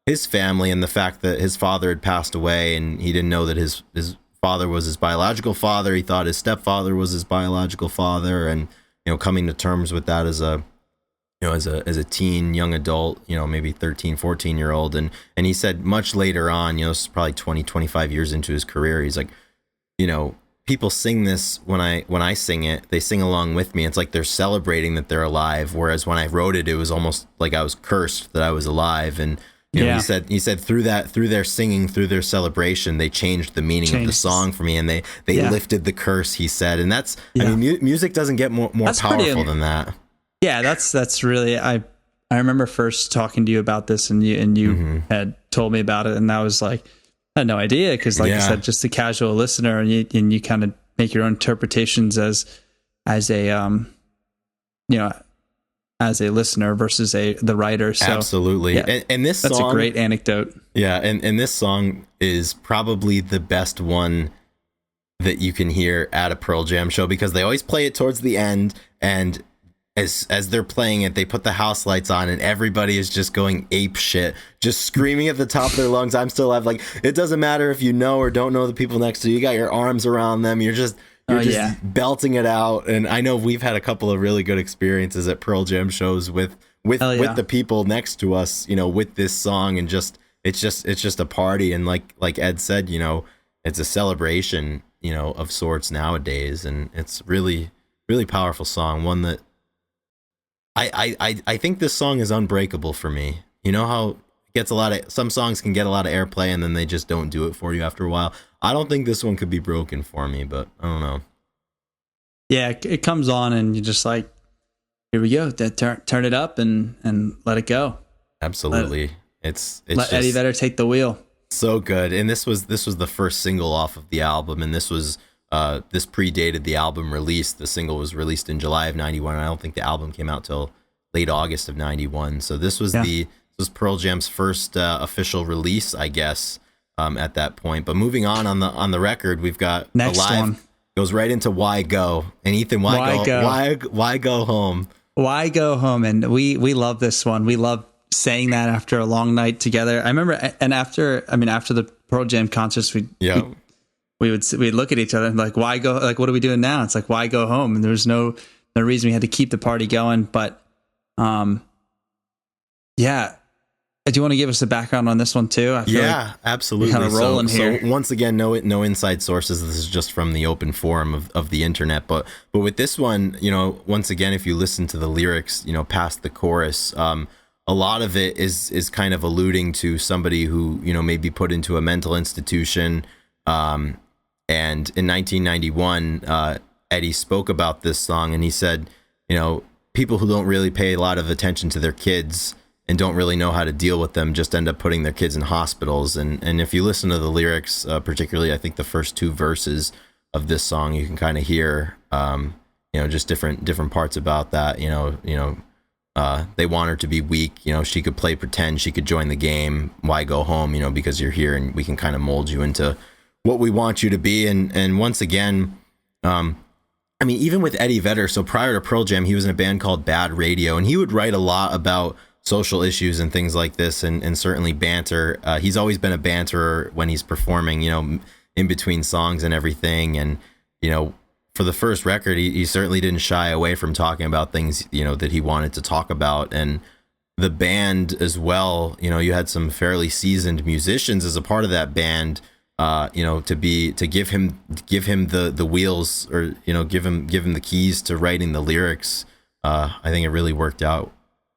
his family and the fact that his father had passed away, and he didn't know that his father was his biological father. He thought his stepfather was his biological father, and coming to terms with that as a as a teen, young adult, maybe 13, 14-year-old. And he said much later on, this is probably 20, 25 years into his career, he's like, people sing this when I sing it, they sing along with me. It's like they're celebrating that they're alive, whereas when I wrote it, it was almost like I was cursed that I was alive. And he said through their singing, through their celebration, they changed the meaning of the song for me, and they lifted the curse, he said. And that's, I mean, music doesn't get more powerful than that. Yeah, that's really, I remember first talking to you about this, and you had told me about it, and I was like, I had no idea, because like you said, just a casual listener, and you kind of make your own interpretations as a as a listener versus the writer. So absolutely. Yeah, and this that's song, a great anecdote. Yeah, and this song is probably the best one that you can hear at a Pearl Jam show, because they always play it towards the end, and as they're playing it, they put the house lights on, and everybody is just going ape shit, just screaming at the top of their lungs, "I'm still alive!" Like, it doesn't matter if you know or don't know the people next to you. You got your arms around them. You're just belting it out. And I know we've had a couple of really good experiences at Pearl Jam shows with the people next to us, with this song, and it's just a party. And like Ed said, it's a celebration, of sorts nowadays, and it's really, really powerful song. One that I think this song is unbreakable for me. You know how it gets some songs can get a lot of airplay, and then they just don't do it for you after a while. I don't think this one could be broken for me, but I don't know. Yeah, it comes on, and you're just like, here we go. Turn it up and let it go. Absolutely. It's let Eddie Vedder take the wheel. So good. And this was the first single off of the album, and this predated the album release. The single was released in July of 91. I don't think the album came out till late August of 91. So this was Pearl Jam's first official release, I guess, at that point. But moving on the record, we've got next Alive. one Goes right into Why Go. And Ethan, why go home? Why go home? And we love this one. We love saying that after a long night together. I remember, and after the Pearl Jam concerts, we'd look at each other and like, why go? Like, what are we doing now? It's like, why go home? And there's no reason. We had to keep the party going. But do you want to give us the background on this one too? I feel like absolutely. Kind of rolling here. So once again, no inside sources. This is just from the open forum of the internet. But with this one, once again, if you listen to the lyrics, past the chorus, a lot of it is kind of alluding to somebody who, may be put into a mental institution. And in 1991, Eddie spoke about this song, and he said, people who don't really pay a lot of attention to their kids and don't really know how to deal with them just end up putting their kids in hospitals. And if you listen to the lyrics, particularly, I think the first two verses of this song, you can kind of hear, just different parts about that. They want her to be weak. She could play pretend. She could join the game. Why go home? Because you're here, and we can kind of mold you into what we want you to be. And once again, even with Eddie Vedder, so prior to Pearl Jam, he was in a band called Bad Radio, and he would write a lot about social issues and things like this, and certainly banter. He's always been a banterer when he's performing, in between songs and everything. And, for the first record, he certainly didn't shy away from talking about things, that he wanted to talk about. And the band as well, you had some fairly seasoned musicians as a part of that band, to give him the wheels, or, give him the keys to writing the lyrics. I think it really worked out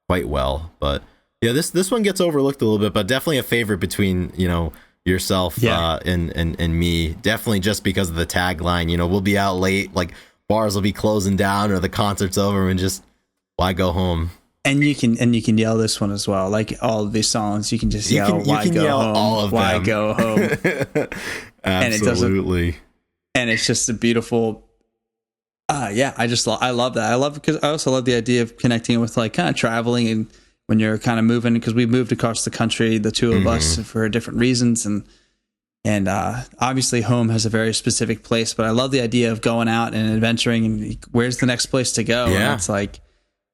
quite well. But yeah, this one gets overlooked a little bit, but definitely a favorite between, your yourself and me, definitely just because of the tagline. You know, we'll be out late, like bars will be closing down or the concert's over, and just why go home. And you can yell this one as well, like all of these songs. You can just yell, "Why go home? All of Why them. go home?" Absolutely. And it's just a beautiful. I love that. I love because I also love the idea of connecting with like kind of traveling and when you're kind of moving, because we moved across the country, the two of us, for different reasons, and obviously home has a very specific place. But I love the idea of going out and adventuring, and where's the next place to go? Yeah. And it's like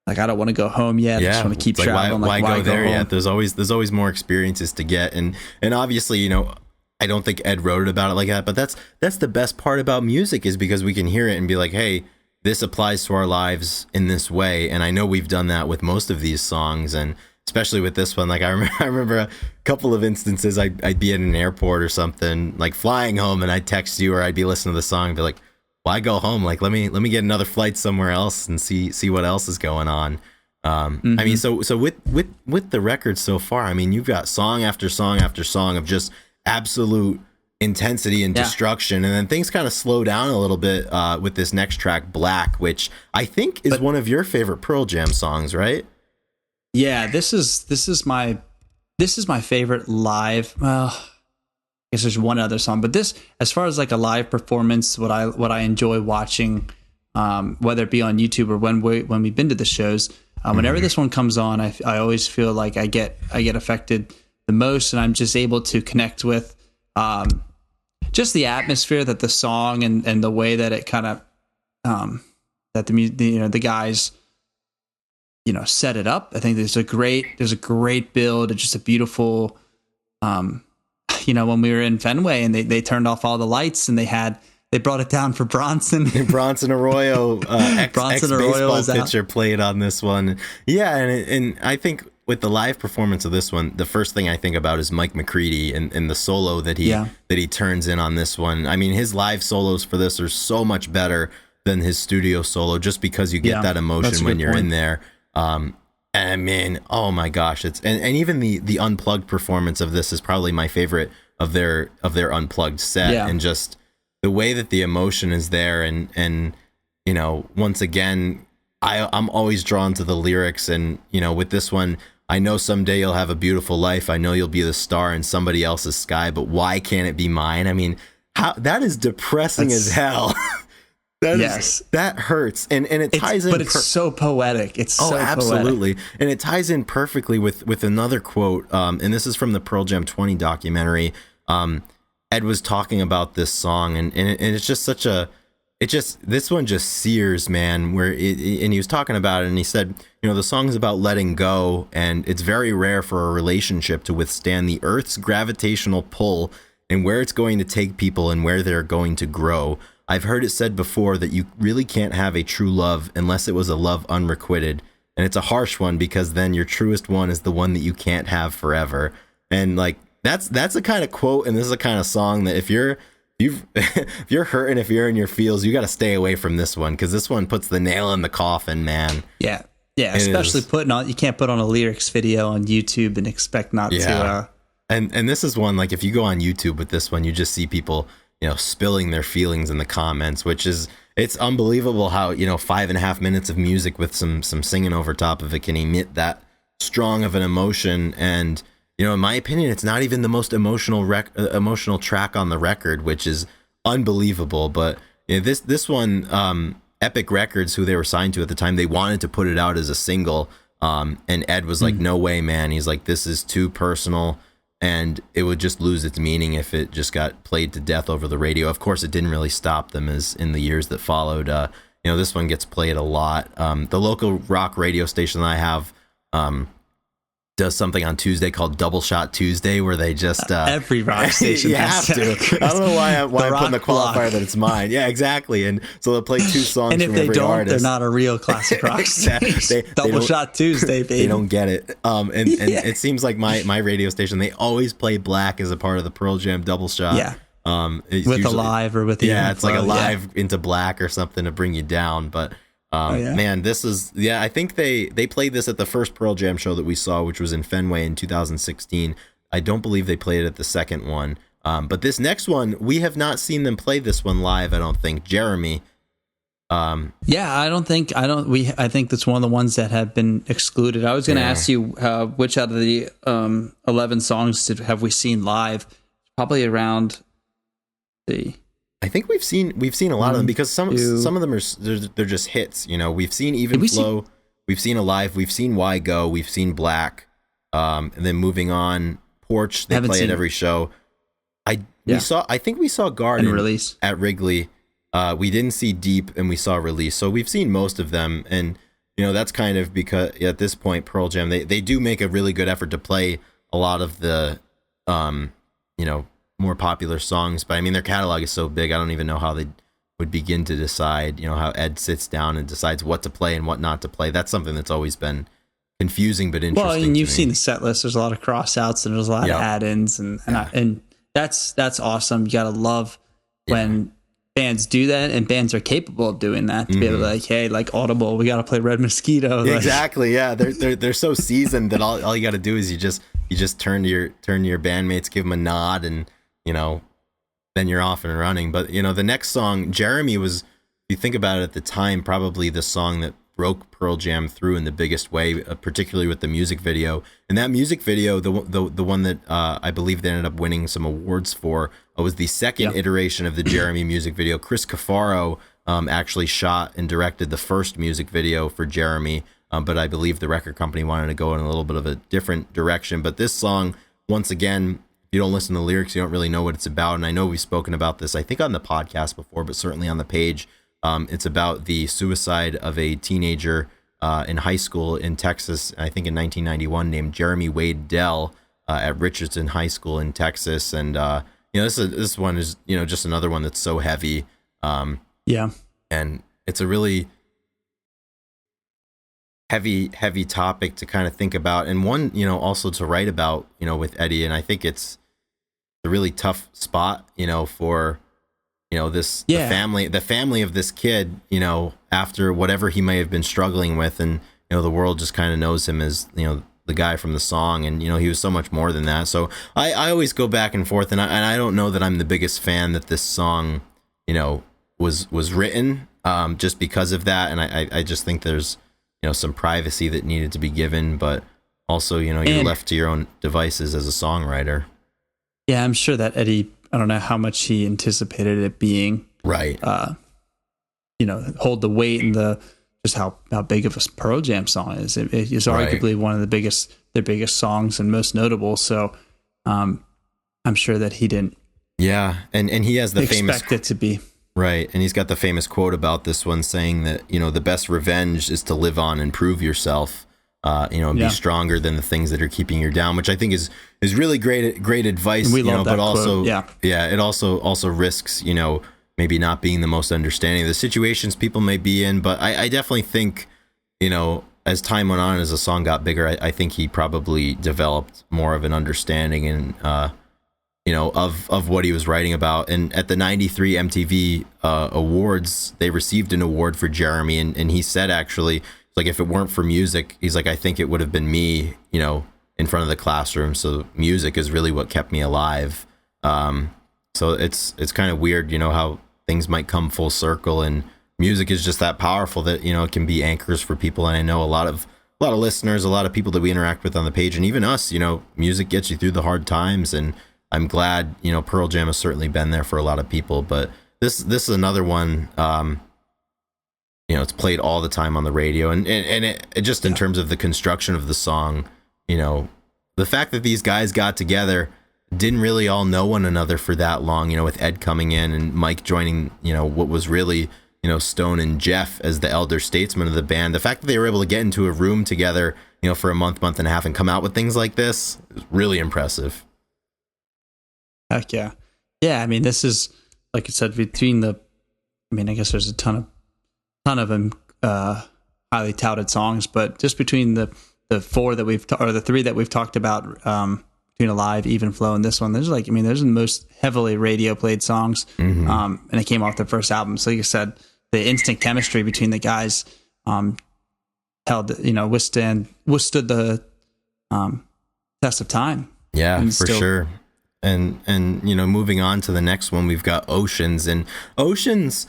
I don't want to go home yet. I just want to keep traveling. Why go there home? yet? There's always more experiences to get, and obviously, you know, I don't think Ed wrote it about it like that, but that's the best part about music, is because we can hear it and be like, hey, this applies to our lives in this way. And I know we've done that with most of these songs, and especially with this one. Like I remember a couple of instances I'd be at an airport or something, like flying home, and I'd text you, or I'd be listening to the song and be like, why go home? Like, let me get another flight somewhere else and see what else is going on. I mean, so with the record so far, I mean, you've got song after song after song of just absolute intensity and destruction, and then things kind of slow down a little bit with this next track, Black, which I think is one of your favorite Pearl Jam songs, right? Yeah, this is my favorite live. Well, I guess there's one other song, but this, as far as like a live performance, what I enjoy watching, whether it be on YouTube or when we've been to the shows, whenever this one comes on, I always feel like I get affected the most, and I'm just able to connect with just the atmosphere that the song and the way that it kind of that the guys set it up. I think there's a great build. It's just a beautiful, when we were in Fenway and they turned off all the lights and they brought it down for Bronson. Bronson Arroyo, ex-baseball pitcher, out. played on this one. Yeah, and I think with the live performance of this one, the first thing I think about is Mike McCready and the solo that he turns in on this one. I mean, his live solos for this are so much better than his studio solo, just because you get that emotion when you're in there. And I mean, oh my gosh, it's and even the unplugged performance of this is probably my favorite of their unplugged set, and just the way that the emotion is there, and once again, I'm always drawn to the lyrics, and with this one, I know someday you'll have a beautiful life, I know you'll be the star in somebody else's sky, but why can't it be mine? I mean, that is depressing as hell. That hurts, and it ties in, but it's so poetic. It's so absolutely poetic. And it ties in perfectly with another quote, and this is from the Pearl Jam 20 documentary. Ed was talking about this song, and it's just this one just sears, man, and he was talking about it, and he said, the song is about letting go, and it's very rare for a relationship to withstand the earth's gravitational pull and where it's going to take people and where they're going to grow. I've heard it said before that you really can't have a true love unless it was a love unrequited. And it's a harsh one, because then your truest one is the one that you can't have forever. And like, that's the kind of quote, and this is the kind of song that if you're hurting, if you're in your feels, you got to stay away from this one, because this one puts the nail in the coffin, man. Yeah. Especially you can't put on a lyrics video on YouTube and expect not to. And this is one, like, if you go on YouTube with this one, you just see people spilling their feelings in the comments, it's unbelievable how 5.5 minutes of music with some singing over top of it can emit that strong of an emotion. And in my opinion, it's not even the most emotional track on the record, which is unbelievable. But this one, Epic Records, who they were signed to at the time, they wanted to put it out as a single, and Ed was like, no way, man. He's like, this is too personal, and it would just lose its meaning if it just got played to death over the radio. Of course, it didn't really stop them as in the years that followed. This one gets played a lot. The local rock radio station that I have does something on Tuesday called Double Shot Tuesday, where they just every rock station you have to. I don't know why I'm putting the qualifier that it's mine. Yeah, exactly. And so they'll play 2 songs and if from they every don't, artist. they're not a real classic rock station. Double Shot Tuesday, baby. They don't get it. And it seems like my radio station, they always play Black as a part of the Pearl Jam Double Shot. Yeah. With usually, Alive or with the it's like Alive into Black or something to bring you down. But man, this is I think they played this at the first Pearl Jam show that we saw, which was in Fenway in 2016. I don't believe they played it at the second one. But this next one, we have not seen them play this one live, I don't think. Jeremy. Yeah, I think that's one of the ones that have been excluded. I was going to ask you which out of the 11 songs have we seen live? Probably around the. I think we've seen a lot of them, because some of them they're just hits. You know, we've seen Even Flow, we've seen Alive, we've seen Why Go, we've seen Black, and then moving on, Porch. They play at every show. I think we saw Garden Release at Wrigley. We didn't see Deep, and we saw Release. So we've seen most of them, and that's kind of because at this point, Pearl Jam, they do make a really good effort to play a lot of the more popular songs. But I mean, their catalog is so big, I don't even know how they would begin to decide, how Ed sits down and decides what to play and what not to play. That's something that's always been confusing but interesting. Well, and you've seen the set list. There's a lot of cross outs and there's a lot of add-ins, and that's awesome. You gotta love when bands do that, and bands are capable of doing that, to be able to hey, like Audible, we got to play Red Mosquito. Exactly. Yeah. They're so seasoned that all you got to do is you just turn to your bandmates, give them a nod, and, then you're off and running. But, the next song, Jeremy, was, if you think about it at the time, probably the song that broke Pearl Jam through in the biggest way, particularly with the music video. And that music video, the one that I believe they ended up winning some awards for, was the second iteration of the Jeremy music video. Chris Cafaro actually shot and directed the first music video for Jeremy, but I believe the record company wanted to go in a little bit of a different direction. But this song, once again, if you don't listen to the lyrics, you don't really know what it's about. And I know we've spoken about this, I think, on the podcast before, but certainly on the page. It's about the suicide of a teenager in high school in Texas, I think in 1991, named Jeremy Wade Dell at Richardson High School in Texas. And, this one is, just another one that's so heavy. And it's a really heavy topic to kind of think about, and one, also to write about, with Eddie. And I think it's a really tough spot, for, the family of this kid, after whatever he may have been struggling with. And, the world just kind of knows him as, the guy from the song, and, he was so much more than that. So I always go back and forth, and I don't know that I'm the biggest fan that this song, was written, just because of that. And I just think there's, some privacy that needed to be given, but also, you're left to your own devices as a songwriter. Yeah, I'm sure that Eddie, I don't know how much he anticipated it being right. Hold the weight and just how big of a Pearl Jam song is. It is arguably one of their biggest songs and most notable. So, I'm sure that he didn't. Yeah, and he has the famous expect it to be. Right, and he's got the famous quote about this one, saying that, the best revenge is to live on and prove yourself, and be stronger than the things that are keeping you down, which I think is really great advice. We love that but also, quote. It also risks, maybe not being the most understanding of the situations people may be in. But I definitely think, as time went on, as the song got bigger, I think he probably developed more of an understanding and, of what he was writing about. And at the 93 MTV Awards, they received an award for Jeremy. And he said, actually, like, if it weren't for music, he's like, I think it would have been me, in front of the classroom. So music is really what kept me alive. So it's kind of weird, how things might come full circle, and music is just that powerful that, it can be anchors for people. And I know a lot of listeners, a lot of people that we interact with on the page, and even us, music gets you through the hard times. And I'm glad, Pearl Jam has certainly been there for a lot of people, but this is another one, it's played all the time on the radio, and it just in terms of the construction of the song, the fact that these guys got together, didn't really all know one another for that long, with Ed coming in and Mike joining, what was really, Stone and Jeff as the elder statesmen of the band. The fact that they were able to get into a room together, for a month and a half and come out with things like this is really impressive. Heck yeah. Yeah, I mean, this is, like I said, I guess there's a ton of them, highly touted songs, but just between the four that the three that we've talked about, between Alive, Even Flow, and this one, there's the most heavily radio played songs, and it came off the first album. So like you said, the instant chemistry between the guys, withstood the test of time. Yeah, for sure. And moving on to the next one, we've got Oceans. And Oceans,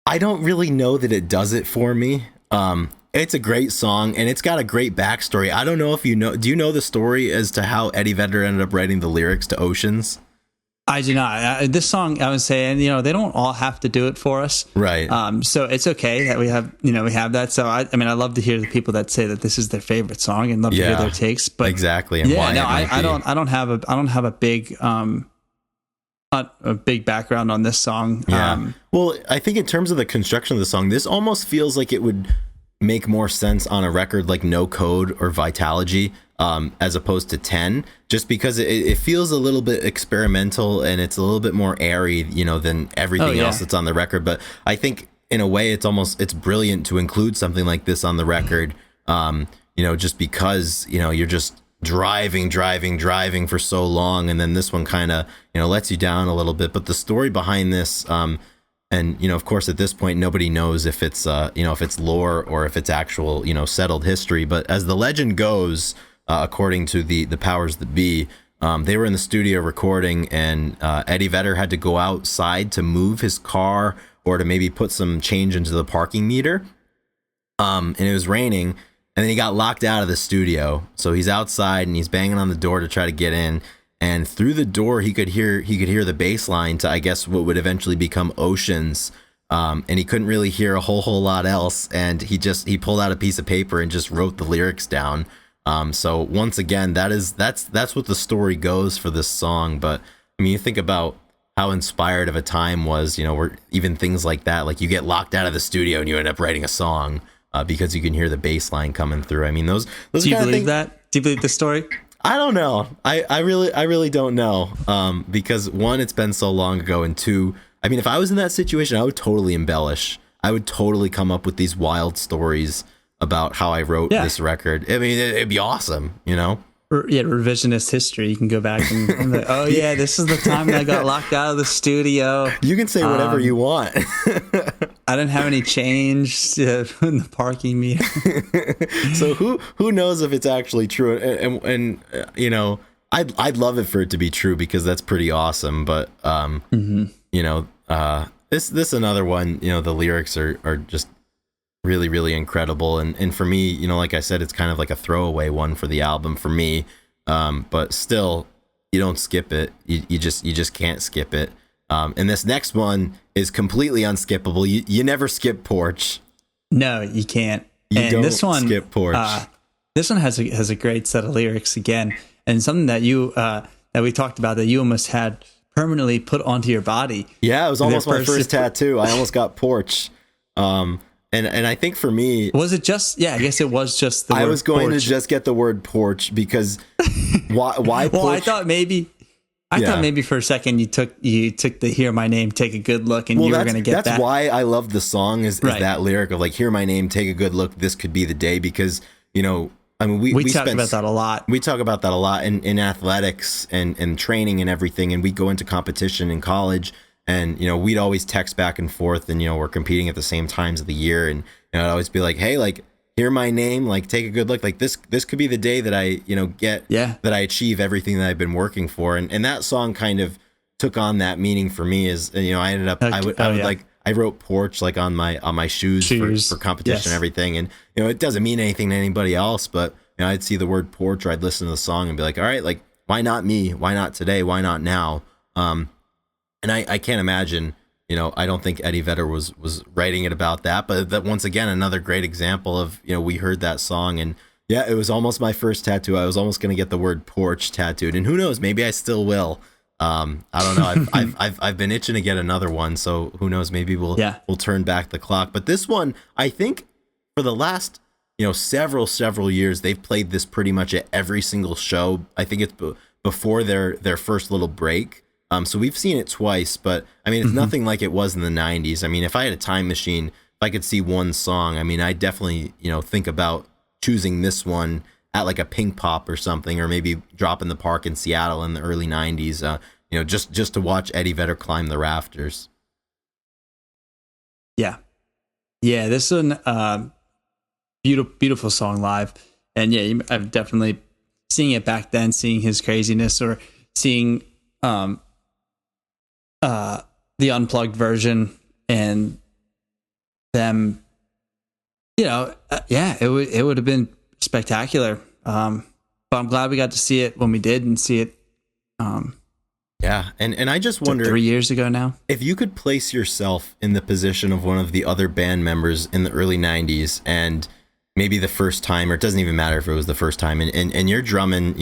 I don't really know that it does it for me. It's a great song, and it's got a great backstory. I don't know if do you know the story as to how Eddie Vedder ended up writing the lyrics to Oceans? I do not. This song, I would say, they don't all have to do it for us, right? So it's okay that we have that. So I love to hear the people that say that this is their favorite song, and love to hear their takes. But exactly, and why I don't have a big a big background on this song. Yeah. Well, I think in terms of the construction of the song, this almost feels like it would make more sense on a record like No Code or Vitalogy, as opposed to 10, just because it feels a little bit experimental and it's a little bit more airy, than everything else that's on the record. But I think in a way it's brilliant to include something like this on the record, just because, you're just driving for so long, and then this one kind of, lets you down a little bit. But the story behind this, and, of course, at this point, nobody knows if it's, if it's lore or if it's actual, settled history. But as the legend goes, according to the powers that be, they were in the studio recording, and Eddie Vedder had to go outside to move his car or to maybe put some change into the parking meter. And it was raining, and then he got locked out of the studio. So he's outside and he's banging on the door to try to get in. And through the door, he could hear the bass line to, I guess, what would eventually become Oceans. And he couldn't really hear a whole lot else. And he pulled out a piece of paper and just wrote the lyrics down. So once again, that's what the story goes for this song. But I mean, you think about how inspired of a time was, where even things like that, like you get locked out of the studio and you end up writing a song because you can hear the bass line coming through. I mean, those. Do you believe that? Do you believe the story? I don't know. I really don't know. Because one, it's been so long ago, and two, I mean, if I was in that situation, I would totally embellish. I would totally come up with these wild stories about how I wrote this record. I mean, it'd be awesome, Revisionist history. You can go back and be like, oh yeah, this is the time that I got locked out of the studio. You can say whatever you want. I didn't have any change in the parking meter. So who knows if it's actually true? And I'd love it for it to be true, because that's pretty awesome. But this another one. The lyrics are just really, really incredible. And for me, like I said, it's kind of like a throwaway one for the album for me. But still, you don't skip it. You just can't skip it. And this next one is completely unskippable. You never skip Porch. No, you can't. This one skip Porch. This one has a great set of lyrics again, and something that that we talked about that you almost had permanently put onto your body. Yeah, it was almost my first tattoo. I almost got Porch. And I think for me, was it just? Yeah, I guess it was just the word. I was going porch. to just get the word porch because why? Well, porch? I thought maybe for a second you took the "Hear My Name, Take a Good Look" and you were going to get that. That's why I love the song is that lyric of like, "Hear my name, take a good look. This could be the day," because I mean, we talk about that a lot. We talk about that a lot in athletics and training and everything, and we go into competition in college. And, we'd always text back and forth, and, we're competing at the same times of the year. And I'd always be like, hey, like, hear my name, like, take a good look. Like this could be the day that I, that I achieve everything that I've been working for. And that song kind of took on that meaning for me is, I ended up, I wrote porch like on my shoes. For competition and everything. And, it doesn't mean anything to anybody else, but, I'd see the word porch or I'd listen to the song and be like, all right, like, why not me? Why not today? Why not now? And I can't imagine, I don't think Eddie Vedder was writing it about that. But that, once again, another great example of, we heard that song and yeah, it was almost my first tattoo. I was almost going to get the word porch tattooed, and who knows, maybe I still will. I don't know. I've been itching to get another one. So who knows, maybe we'll turn back the clock. But this one, I think for the last, several years, they've played this pretty much at every single show. I think it's before their first little break. So we've seen it twice, but I mean, it's nothing like it was in the 90s. I mean, if I had a time machine, if I could see one song, I mean, I definitely, think about choosing this one at like a Pink Pop or something, or maybe Drop in the Park in Seattle in the early 90s, just to watch Eddie Vedder climb the rafters. Yeah. Yeah, this is a beautiful song live. And yeah, I've definitely seeing it back then, seeing his craziness, or seeing the unplugged version and them, it would have been spectacular. But I'm glad we got to see it when we did and see it. Yeah, and I just wonder 3 years ago now, if you could place yourself in the position of one of the other band members in the early 90s and maybe the first time, or it doesn't even matter if it was the first time, and you're drumming,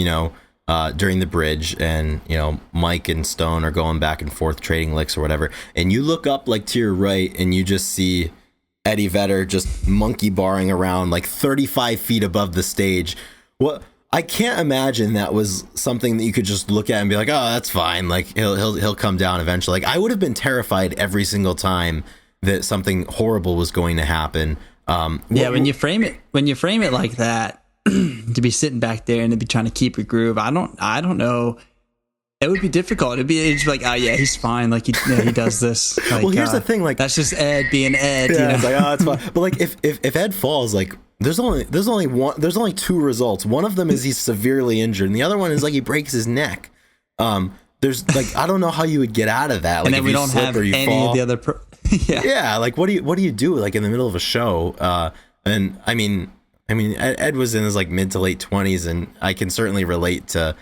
during the bridge, and Mike and Stone are going back and forth trading licks or whatever, and you look up like to your right and you just see Eddie Vedder just monkey barring around like 35 feet above the stage. What? I can't imagine that was something that you could just look at and be like, oh, that's fine. Like he'll come down eventually. Like I would have been terrified every single time that something horrible was going to happen. When you frame it like that, to be sitting back there and to be trying to keep your groove, I don't know. It would be difficult. It'd be like, oh yeah, he's fine. Like he does this. Like, well, here's the thing. Like that's just Ed being Ed. Yeah, it's like, oh, it's fine. But like if Ed falls, like there's only two results. One of them is he's severely injured, and the other one is like he breaks his neck. There's like I don't know how you would get out of that. Like and then if we you don't slip have or you any fall. of the other. Yeah. Like what do you do like in the middle of a show? And I mean, Ed was in his like mid to late 20s, and I can certainly relate to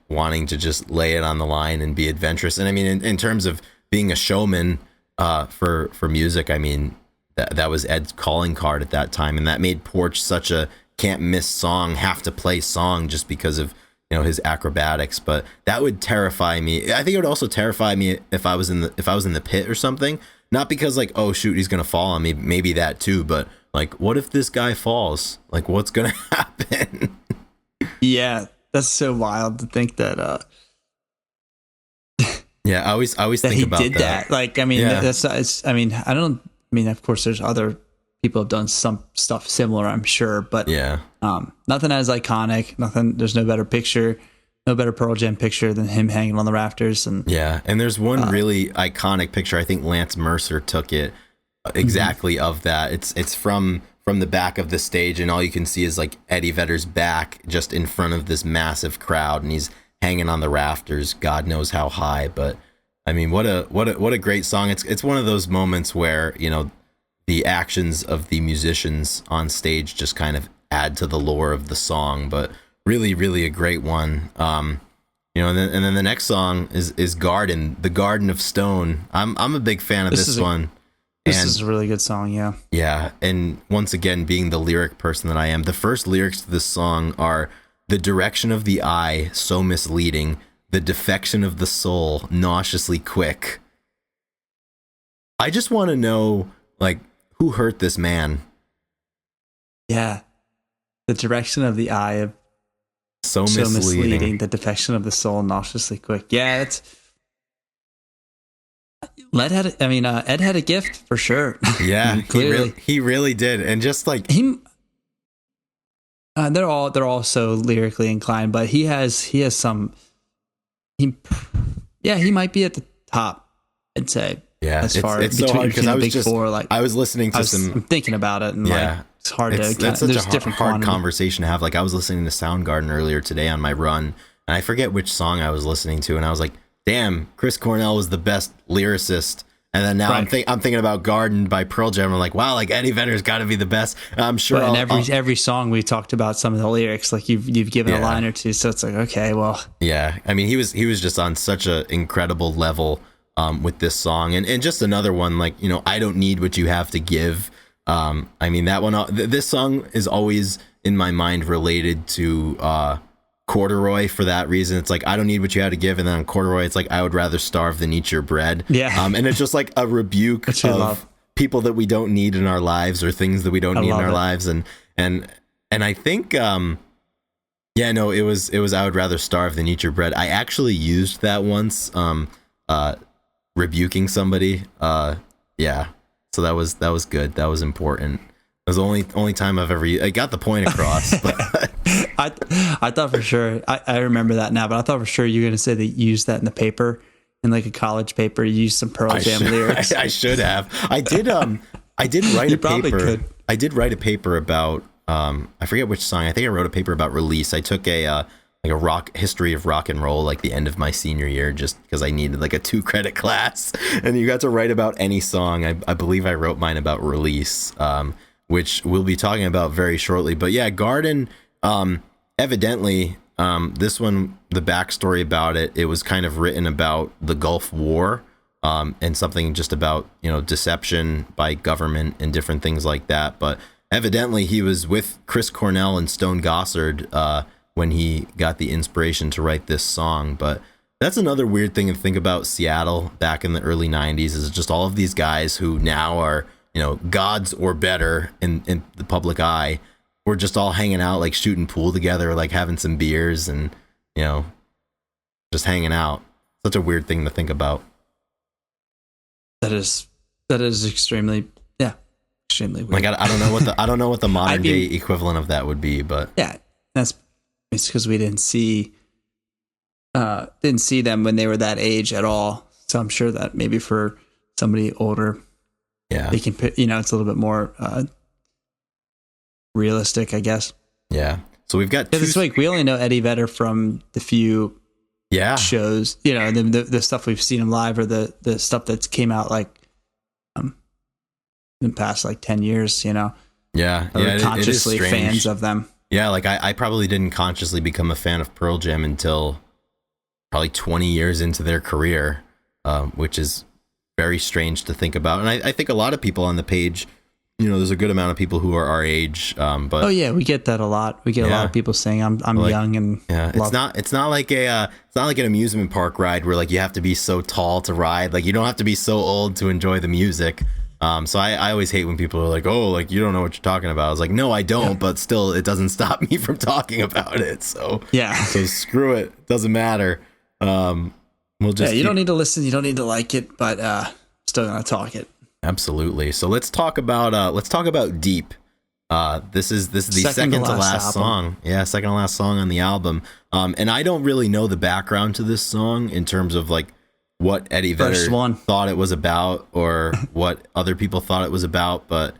wanting to just lay it on the line and be adventurous. And I mean, in terms of being a showman for music, I mean that was Ed's calling card at that time, and that made Porch such a can't miss song, have to play song just because of his acrobatics. But that would terrify me. I think it would also terrify me if I was in the pit or something. Not because like, oh shoot, he's gonna fall on me, maybe that too, but like, what if this guy falls? Like, what's gonna happen? Yeah, that's so wild to think that. Yeah, I always that think he about did that. Like, I mean, Yeah. Of course, there's other people have done some stuff similar, I'm sure, but Yeah. Nothing as iconic. There's no better picture, no better Pearl Jam picture than him hanging on the rafters. And Yeah, and there's one really iconic picture. I think Lance Mercer took it exactly of that. It's from the back of the stage, and all you can see is like Eddie Vedder's back just in front of this massive crowd, and he's hanging on the rafters, God knows how high. But I mean, what a great song. It's one of those moments where the actions of the musicians on stage just kind of add to the lore of the song. But really, really a great one. And then the next song is Garden, the Garden of Stone. I'm a big fan of this one. This is a really good song, yeah. Yeah, and once again, being the lyric person that I am, the first lyrics to this song are, the direction of the eye, so misleading, the defection of the soul, nauseously quick. I just want to know, like, who hurt this man? Yeah. The direction of the eye of so misleading, the defection of the soul, nauseously quick. Yeah, it's... Ed had a gift for sure. Yeah, clearly he really did, and just like they're all so lyrically inclined, but he has some. He might be at the top, I'd say. Yeah, as far it's so hard because I was listening to I'm thinking about it, and it's hard to. That's such a hard conversation to have. Like I was listening to Soundgarden earlier today on my run, and I forget which song I was listening to, and I was like, damn, Chris Cornell was the best lyricist. And then now I'm thinking about Garden by Pearl Jam. I'm like, wow, like Eddie Vedder's got to be the best. I'm sure. Every song we talked about some of the lyrics, like you've given a line or two, so it's like, okay, well, yeah. I mean, he was just on such an incredible level with this song, and just another one like I Don't Need What You Have to Give. I mean that one. This song is always in my mind related to Corduroy for that reason. It's like, I don't need what you had to give, and then on Corduroy it's like, I would rather starve than eat your bread. And it's just like a rebuke of people that we don't need in our lives, or things that we don't need in our lives. And I think it was I would rather starve than eat your bread. I actually used that once, rebuking somebody. So that was good. That was important. It was the only time I've ever I got the point across. But I thought for sure, I remember that now, but I thought for sure you were going to say that you used that in the paper, in like a college paper. You used some Pearl Jam lyrics. I should have. I did write a paper. I did write a paper about I forget which song. I think I wrote a paper about Release. I took a like a rock history of rock and roll, like the end of my senior year, just because I needed like a 2-credit class. And you got to write about any song. I believe I wrote mine about Release, which we'll be talking about very shortly. But yeah, Garden, evidently, this one, the backstory about it, it was kind of written about the Gulf War, and something just about, deception by government and different things like that. But evidently he was with Chris Cornell and Stone Gossard when he got the inspiration to write this song. But that's another weird thing to think about Seattle back in the early 90s, is just all of these guys who now are, gods or better in the public eye. We're just all hanging out, like shooting pool together, like having some beers and, just hanging out. Such a weird thing to think about. That is extremely weird. Like I don't know what the modern day equivalent of that would be, but yeah, it's because we didn't see them when they were that age at all. So I'm sure that maybe for somebody older, they can put, it's a little bit more realistic, I guess. Yeah. So we've got it's like we only know Eddie Vedder from the few shows, the stuff we've seen him live, or the stuff that's came out like in the past like 10 years, we're consciously fans of them. Yeah, like I probably didn't consciously become a fan of Pearl Jam until probably 20 years into their career, which is very strange to think about. And I think a lot of people on the page, there's a good amount of people who are our age. But oh yeah, we get that a lot. We get a lot of people saying I'm like, young and it's not like an amusement park ride where like you have to be so tall to ride. Like you don't have to be so old to enjoy the music. So I always hate when people are like, oh, like you don't know what you're talking about. I was like, no, I don't, but still it doesn't stop me from talking about it. So so screw it. It doesn't matter. We'll just you don't need to listen, you don't need to like it, but still gonna talk it. Absolutely. So let's talk about Deep. This is the second to last song. Yeah, second to last song on the album. And I don't really know the background to this song in terms of like what Eddie Vedder thought it was about or what other people thought it was about, but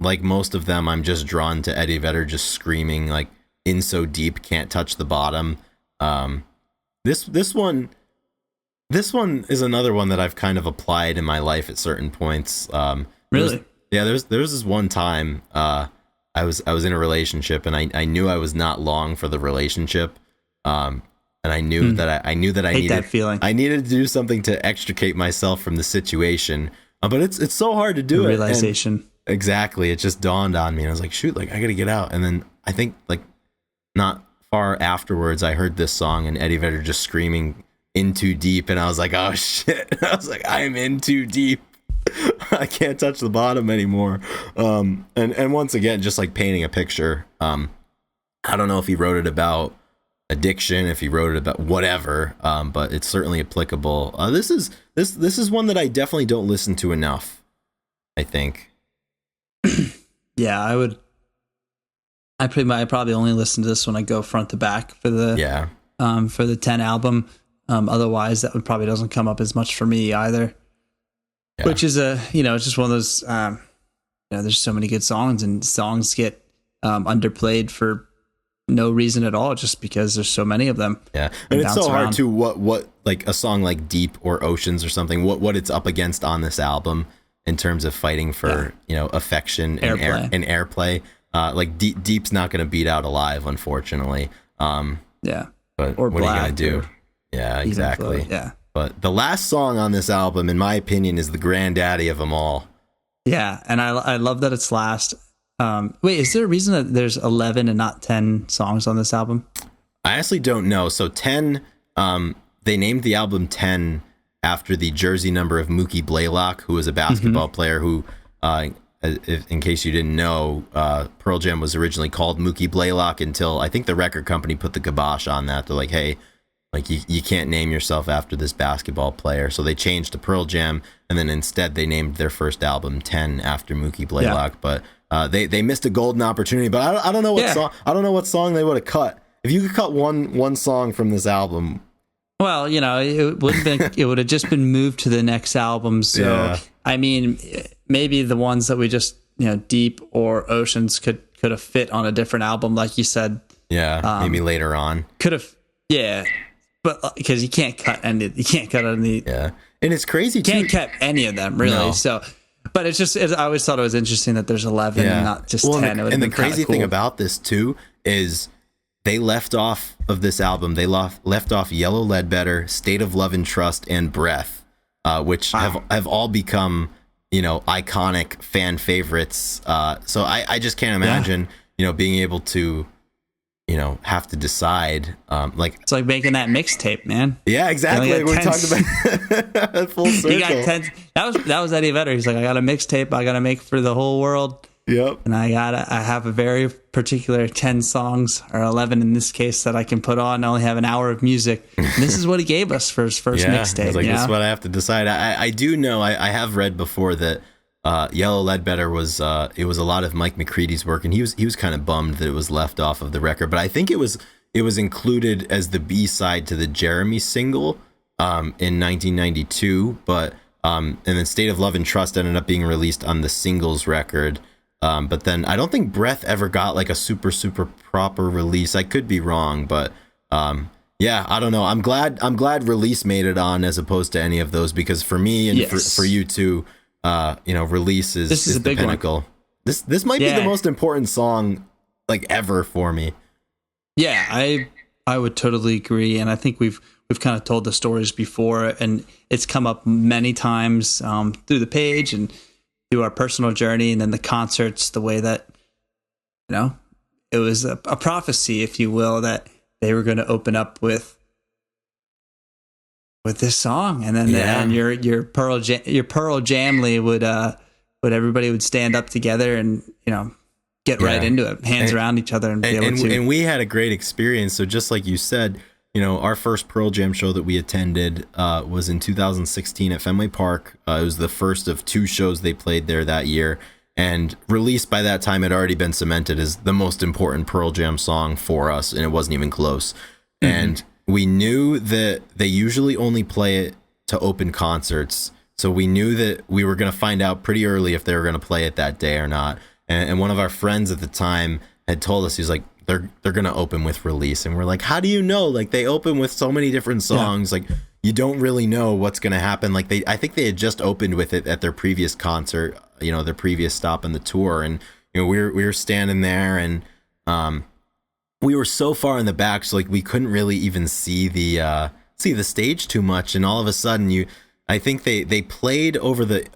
like most of them, I'm just drawn to Eddie Vedder just screaming like "in so deep, can't touch the bottom." This one is another one that I've kind of applied in my life at certain points. Really? There was this one time I was in a relationship, and I knew I was not long for the relationship. And I knew that I needed that feeling. I needed to do something to extricate myself from the situation. But it's so hard to do it. Realization. Exactly. It just dawned on me, and I was like, shoot, like I got to get out. And then I think like not far afterwards, I heard this song and Eddie Vedder just screaming "in too deep," and I was like, oh shit. I was like, I'm in too deep. I can't touch the bottom anymore. And once again, just like painting a picture. I don't know if he wrote it about addiction, if he wrote it about whatever, but it's certainly applicable. This is one that I definitely don't listen to enough, I think. Yeah, I probably only listen to this when I go front to back for the 10 album. Otherwise that would probably doesn't come up as much for me either. Yeah. Which is it's just one of those there's so many good songs, and songs get underplayed for no reason at all, just because there's so many of them. Yeah. And it's so hard to what like a song like Deep or Oceans or something, what it's up against on this album in terms of fighting for, affection and airplay. Like Deep's not going to beat out Alive, unfortunately. Yeah. But or what Black, are you going to do? Yeah, exactly. Yeah. But the last song on this album, in my opinion, is the granddaddy of them all. Yeah. And I love that it's last. Wait, is there a reason that there's 11 and not 10 songs on this album? I actually don't know. So 10, they named the album 10 after the jersey number of Mookie Blaylock, who was a basketball player who, in case you didn't know, Pearl Jam was originally called Mookie Blaylock until I think the record company put the kibosh on that. They're like, hey, like you can't name yourself after this basketball player. So they changed to Pearl Jam, and then instead they named their first album 10 after Mookie Blaylock. Yeah. But they missed a golden opportunity. But I don't know what song. I don't know what song they would have cut. If you could cut one song from this album. Well, it wouldn't been. It would have just been moved to the next album. So I mean, maybe the ones that we just Deep or Oceans could have fit on a different album, like you said. Yeah, maybe later on. Could have, yeah, but because you can't cut any, Yeah, and it's crazy too. Can't cut any of them really. No. So, but it's just, I always thought it was interesting that there's 11 and not just 10. And the crazy thing about this too is they left off of this album. They left off Yellow Ledbetter, State of Love and Trust, and Breath, which have all become, iconic fan favorites. So I just can't imagine, being able to, have to decide. It's like making that mixtape, man. Yeah, exactly. Like we talked about full circle. He got 10. That was Eddie Vedder. He's like, I got a mixtape I got to make for the whole world. Yep. And I have a very particular 10 songs, or 11 in this case, that I can put on. I only have an hour of music. And this is what he gave us for his first mixtape. Like, this is what I have to decide. I do know, I have read before that Yellow Ledbetter was it was a lot of Mike McCready's work, and he was kind of bummed that it was left off of the record. But I think it was included as the B-side to the Jeremy single in 1992. But and then State of Love and Trust ended up being released on the singles record. But then I don't think Breath ever got like a super proper release. I could be wrong, but yeah, I don't know. I'm glad Release made it on as opposed to any of those, because for me and for you too, Release is the pinnacle. One. This might be the most important song like ever for me. Yeah, I would totally agree, and I think we've kind of told the stories before, and it's come up many times through the page and through our personal journey, and then the concerts, the way that, it was a prophecy, if you will, that they were going to open up with this song, and then and your Pearl Jamly would everybody would stand up together and get right into it, hands around each other, and be able to. And we had a great experience. So just like you said, our first Pearl Jam show that we attended was in 2016 at Fenway Park. It was the first of 2 shows they played there that year. And Release by that time had already been cemented as the most important Pearl Jam song for us, and it wasn't even close. Mm-hmm. And we knew that they usually only play it to open concerts. So we knew that we were going to find out pretty early if they were going to play it that day or not. And one of our friends at the time had told us, he's like, they're going to open with Release. And we're like, how do you know? Like, they open with so many different songs. Yeah. Like, you don't really know what's going to happen. Like, I think they had just opened with it at their previous concert, their previous stop on the tour. And, we were standing there, and we were so far in the back, so like we couldn't really even see the stage too much. And all of a sudden I think they played over the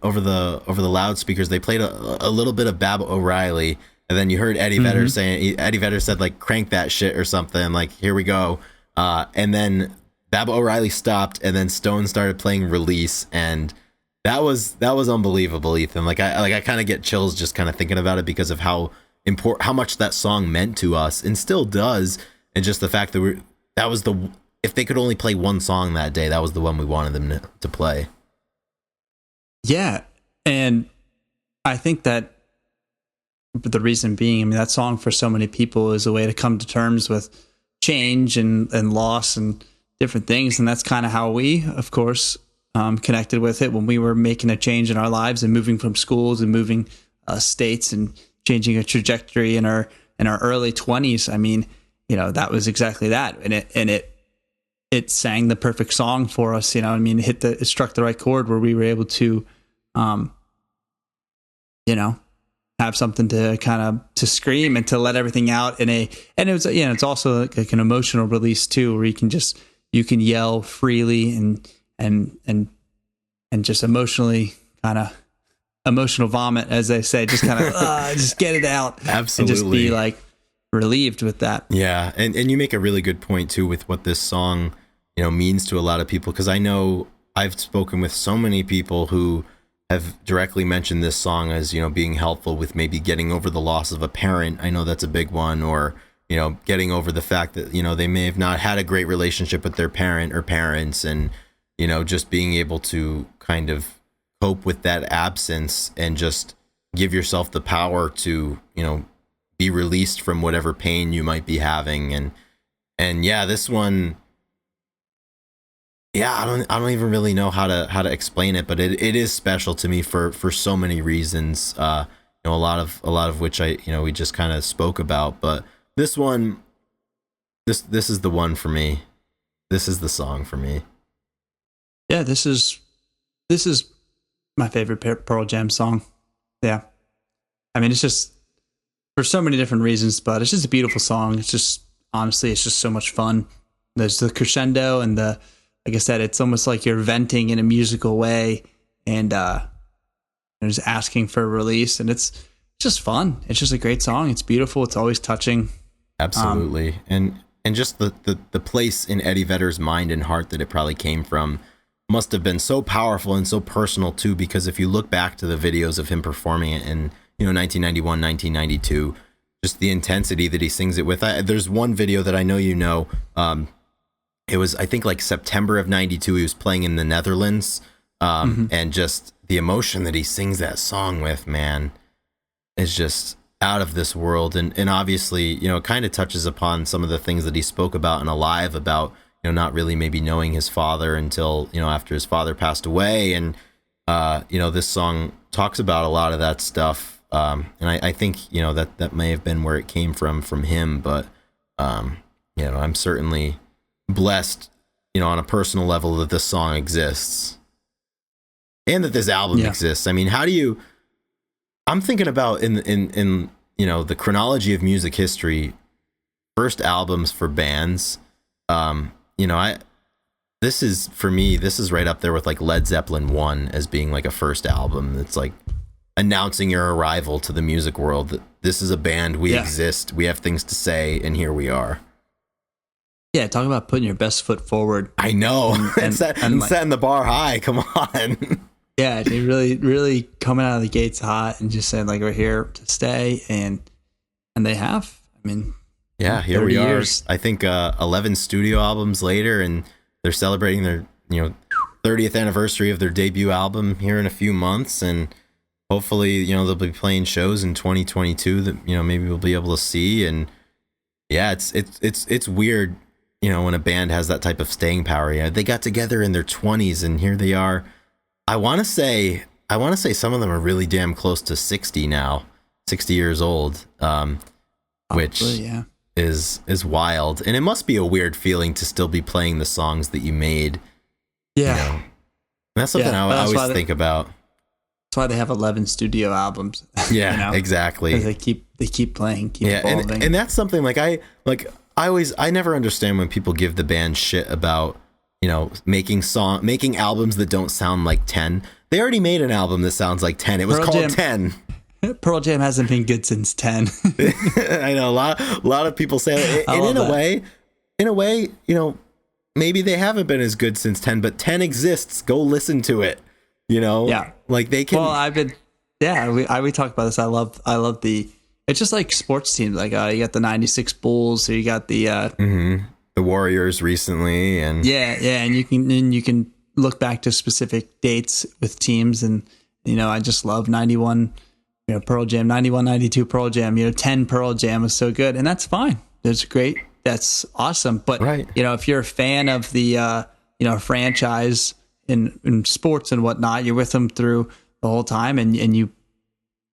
loudspeakers. They played a little bit of Baba O'Reilly. And then you heard Eddie Vedder saying, Eddie Vedder said, like, crank that shit or something, like, here we go. And then Baba O'Reilly stopped, and then Stone started playing Release, and that was unbelievable, Ethan. Like I kind of get chills just kind of thinking about it, because of how much that song meant to us, and still does, and just the fact that if they could only play one song that day, that was the one we wanted them to play. Yeah, and I think that. But the reason being, that song for so many people is a way to come to terms with change and loss and different things. And that's kind of how we, of course, connected with it when we were making a change in our lives and moving from schools and moving states and changing a trajectory in our early 20s. I mean, that was exactly that. And it sang the perfect song for us. It struck the right chord where we were able to, have something to kind of to scream and to let everything out and it was, it's also like an emotional release too, where you can yell freely and just emotionally kind of emotional vomit, as they say, just kind of just get it out. Absolutely. And just be like relieved with that. Yeah. And you make a really good point too, with what this song, means to a lot of people. 'Cause I know I've spoken with so many people who have directly mentioned this song as, being helpful with maybe getting over the loss of a parent. I know that's a big one. Or, getting over the fact that, they may have not had a great relationship with their parent or parents, and, just being able to kind of cope with that absence and just give yourself the power to, be released from whatever pain you might be having. And yeah, this one, yeah, I don't even really know how to explain it, but it is special to me for so many reasons. A lot of which we just kind of spoke about, but this one, This is the one for me. This is the song for me. Yeah, this is my favorite Pearl Jam song. Yeah. I mean, it's just for so many different reasons, but it's just a beautiful song. It's just, honestly, it's just so much fun. There's the crescendo and like I said, it's almost like you're venting in a musical way and just asking for a release. And it's just fun. It's just a great song. It's beautiful. It's always touching. Absolutely. And just the place in Eddie Vedder's mind and heart that it probably came from must have been so powerful and so personal too, because if you look back to the videos of him performing it in 1991, 1992, just the intensity that he sings it with. There's one video that I know it was, I think, like September of 92. He was playing in the Netherlands, and just the emotion that he sings that song with, man, is just out of this world. And obviously, it kind of touches upon some of the things that he spoke about in Alive about, not really maybe knowing his father until, after his father passed away. And, this song talks about a lot of that stuff. And I think, that may have been where it came from him. But, I'm certainly blessed, on a personal level that this song exists and that this album exists. I mean, I'm thinking about in the chronology of music history, first albums for bands, this is right up there with like Led Zeppelin 1 as being like a first album. It's like announcing your arrival to the music world, that this is a band, we exist, we have things to say, and here we are. Yeah, talk about putting your best foot forward. I know. And setting the bar high. Come on. Yeah, they really coming out of the gates hot and just saying like, we're here to stay, and they have. I mean, yeah, here we are. I think 11 studio albums later, and they're celebrating their 30th anniversary of their debut album here in a few months, and hopefully they'll be playing shows in 2022 that maybe we'll be able to see. And yeah, it's weird when a band has that type of staying power. They got together in their 20s, and here they are. I want to say some of them are really damn close to 60 now, 60 years old, which is wild. And it must be a weird feeling to still be playing the songs that you made. Yeah. And that's something I always think about. That's why they have 11 studio albums. Yeah, exactly. They keep playing, evolving. And that's something I never understand when people give the band shit about making albums that don't sound like 10. They already made an album that sounds like 10. It was called 10. Pearl Jam hasn't been good since 10. I know a lot of people say that. And in a way, maybe they haven't been as good since 10, but 10 exists. Go listen to it. Yeah. Like they can. Well, we talked about this. I love it's just like sports teams. Like you got the 96 Bulls, or you got the the Warriors recently, and and you can look back to specific dates with teams, and I just love 91 Pearl Jam, 91 92 Pearl Jam, 10 Pearl Jam was so good, and that's fine. That's great, that's awesome. But if you're a fan of the franchise in sports and whatnot, you're with them through the whole time, and you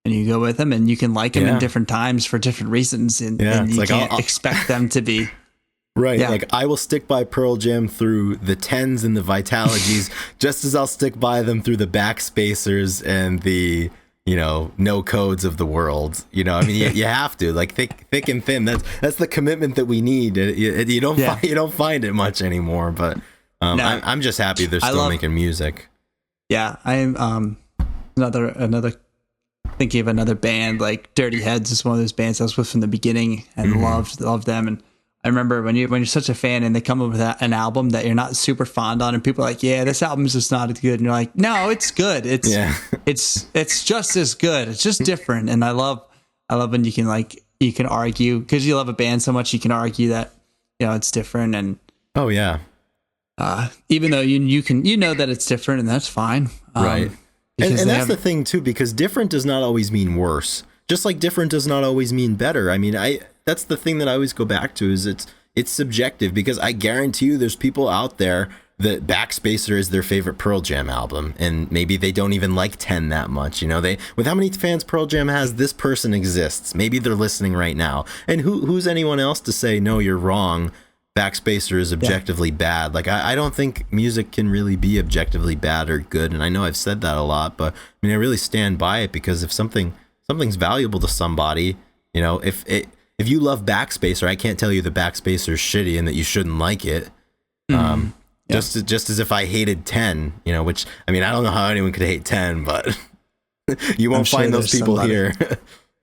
go with them, and you can like them in different times for different reasons, and you can't expect them to be right. Yeah. Like I will stick by Pearl Jam through the 10s and the Vitalogies, just as I'll stick by them through the Backspacers and the no codes of the world. I mean, you have to, like, thick and thin. That's the commitment that we need. You don't find it much anymore. But I'm just happy they're still making music. Yeah, I'm another thinking of another band, like Dirty Heads is one of those bands I was with from the beginning and loved them. And I remember when you're such a fan and they come up with an album that you're not super fond on, and people are like, yeah, this album is just not as good. And you're like, no, it's good. It's just as good. It's just different. And I love when you can argue, because you love a band so much, you can argue that, it's different. And even though you can that it's different, and that's fine. Right. And that's the thing too, because different does not always mean worse. Just like different does not always mean better. I mean, that's the thing that I always go back to, is it's subjective, because I guarantee you there's people out there that Backspacer is their favorite Pearl Jam album, and maybe they don't even like 10 that much. With how many fans Pearl Jam has, this person exists. Maybe they're listening right now. And who's anyone else to say, no, you're wrong? Backspacer is objectively bad. Like I don't think music can really be objectively bad or good. And I know I've said that a lot, but I mean, I really stand by it, because if something's valuable to somebody, you know, if you love Backspacer, I can't tell you the Backspacer is shitty and that you shouldn't like it. Just as if I hated 10, you know, which, I mean, I don't know how anyone could hate 10, but you won't find those people here.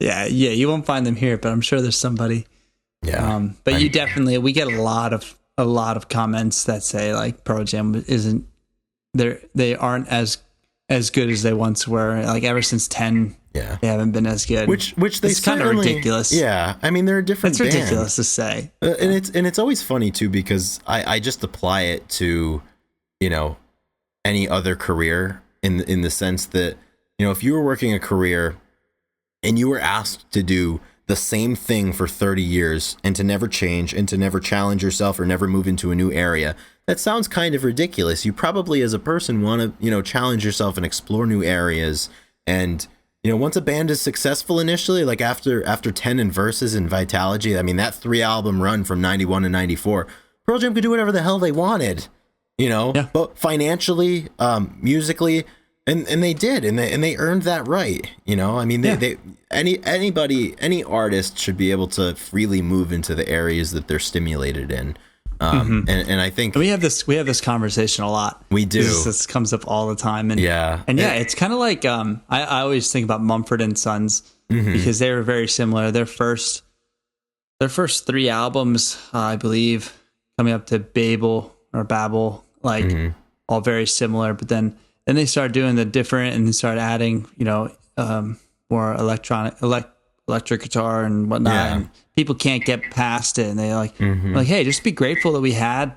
yeah, you won't find them here, but I'm sure there's somebody. Yeah. But we get a lot of comments that say like Pearl Jam isn't, they aren't as good as they once were. Like ever since 10, they haven't been as good. Which they it's kind of ridiculous. Yeah, I mean, they're a different band. It's ridiculous to say, and it's always funny too, because I just apply it to, you know, any other career in the sense that, you know, if you were working a career and you were asked to do the same thing for 30 years and to never change and to never challenge yourself or never move into a new area, that sounds kind of ridiculous. You probably as a person want to, you know, challenge yourself and explore new areas. And, you know, once a band is successful initially, like after 10 and Versus and Vitalogy, I mean, that 3-album run from 91 to 94, Pearl Jam could do whatever the hell they wanted, you know, but financially, musically, and they did, and they earned that right, you know. I mean, any artist should be able to freely move into the areas that they're stimulated in. And I think we have this conversation a lot. We do. This comes up all the time, and yeah, it's kind of like I always think about Mumford and Sons, because they were very similar. Their first 3 albums, I believe, coming up to Babel, like all very similar, but then they started doing the different, and they started adding, you know, more electric guitar and whatnot, and people can't get past it, and they like, hey, just be grateful that we had,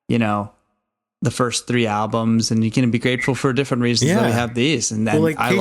you know, the first 3 albums, and you can be grateful for different reasons that we have these. And then I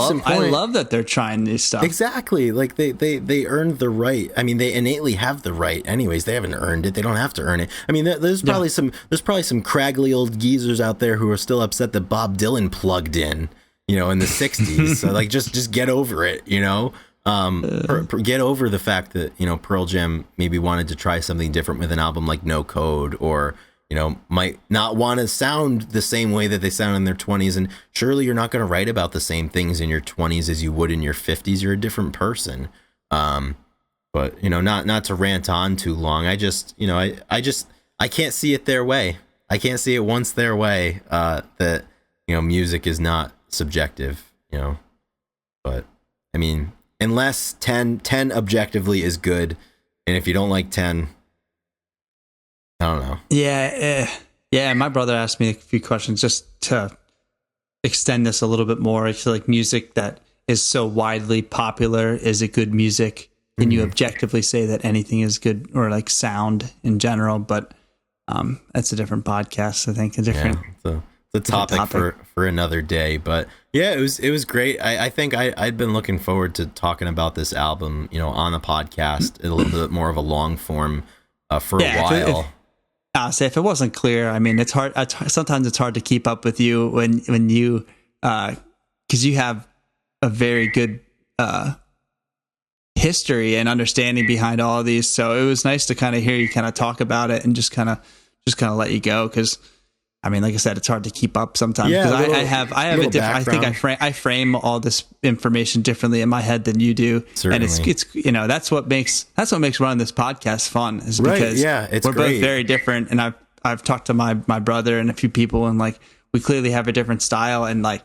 love that they're trying new stuff. Exactly. Like they earned the right. I mean, they innately have the right anyways. They haven't earned it. They don't have to earn it. I mean, there's probably some craggly old geezers out there who are still upset that Bob Dylan plugged in, you know, in the 60s. So like, just get over it, you know? Get over the fact that, you know, Pearl Jam maybe wanted to try something different with an album like No Code, or, you know, might not want to sound the same way that they sound in their 20s. And surely you're not going to write about the same things in your 20s as you would in your 50s. You're a different person. But, you know, not to rant on too long. I just, you know, I can't see it their way. I can't see it once their way, that, you know, music is not subjective, you know. But I mean, unless 10 objectively is good, and if you don't like 10, I don't know. Yeah. My brother asked me a few questions just to extend this a little bit more. It's like music that is so widely popular. Is it good music? Can you objectively say that anything is good, or like sound in general? But that's a different podcast. I think the topic for another day. But yeah, it was great. I think I'd been looking forward to talking about this album, you know, on the podcast, a little bit more of a long form for a while. I'll say, if it wasn't clear, I mean, it's hard. Sometimes it's hard to keep up with you when you, because you have a very good history and understanding behind all of these. So it was nice to kind of hear you kind of talk about it and just kind of let you go. Because I mean, like I said, it's hard to keep up sometimes, because I have a different. I think I frame all this information differently in my head than you do. Certainly. And it's you know, that's what makes running this podcast fun, is because we're both very different. And I've talked to my brother and a few people, and like, we clearly have a different style, and like,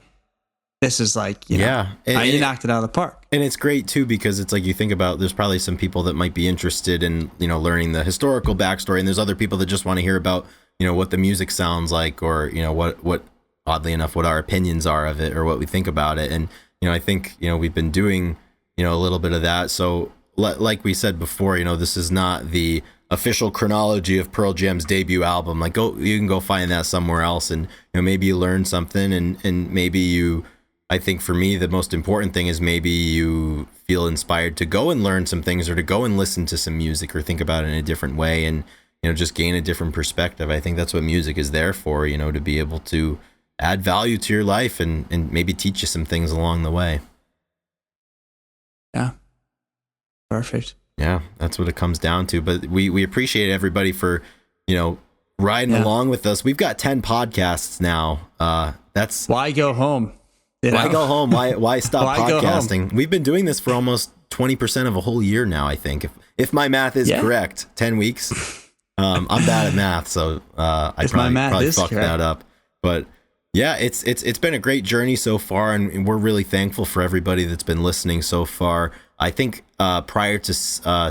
this is like, you know, you knocked it out of the park. And it's great too, because it's like, you think about, there's probably some people that might be interested in, you know, learning the historical backstory, and there's other people that just want to hear about, you know, what the music sounds like, or, you know, what oddly enough, what our opinions are of it, or what we think about it. And, you know, I think, you know, we've been doing, you know, a little bit of that. So like we said before, you know, this is not the official chronology of Pearl Jam's debut album. Like, you can go find that somewhere else, and, you know, maybe you learn something, and maybe you, I think for me, the most important thing is maybe you feel inspired to go and learn some things, or to go and listen to some music, or think about it in a different way, and, you know, just gain a different perspective. I think that's what music is there for, you know, to be able to add value to your life, and maybe teach you some things along the way. Yeah. Perfect. Yeah, that's what it comes down to. But we appreciate everybody for riding along with us. We've got 10 podcasts now. That's why go home. Why go home? Why stop podcasting? We've been doing this for almost 20% of a whole year now, I think. If my math is correct, 10 weeks. I'm bad at math, so I probably fucked that up. But yeah, it's been a great journey so far, and we're really thankful for everybody that's been listening so far. I think prior to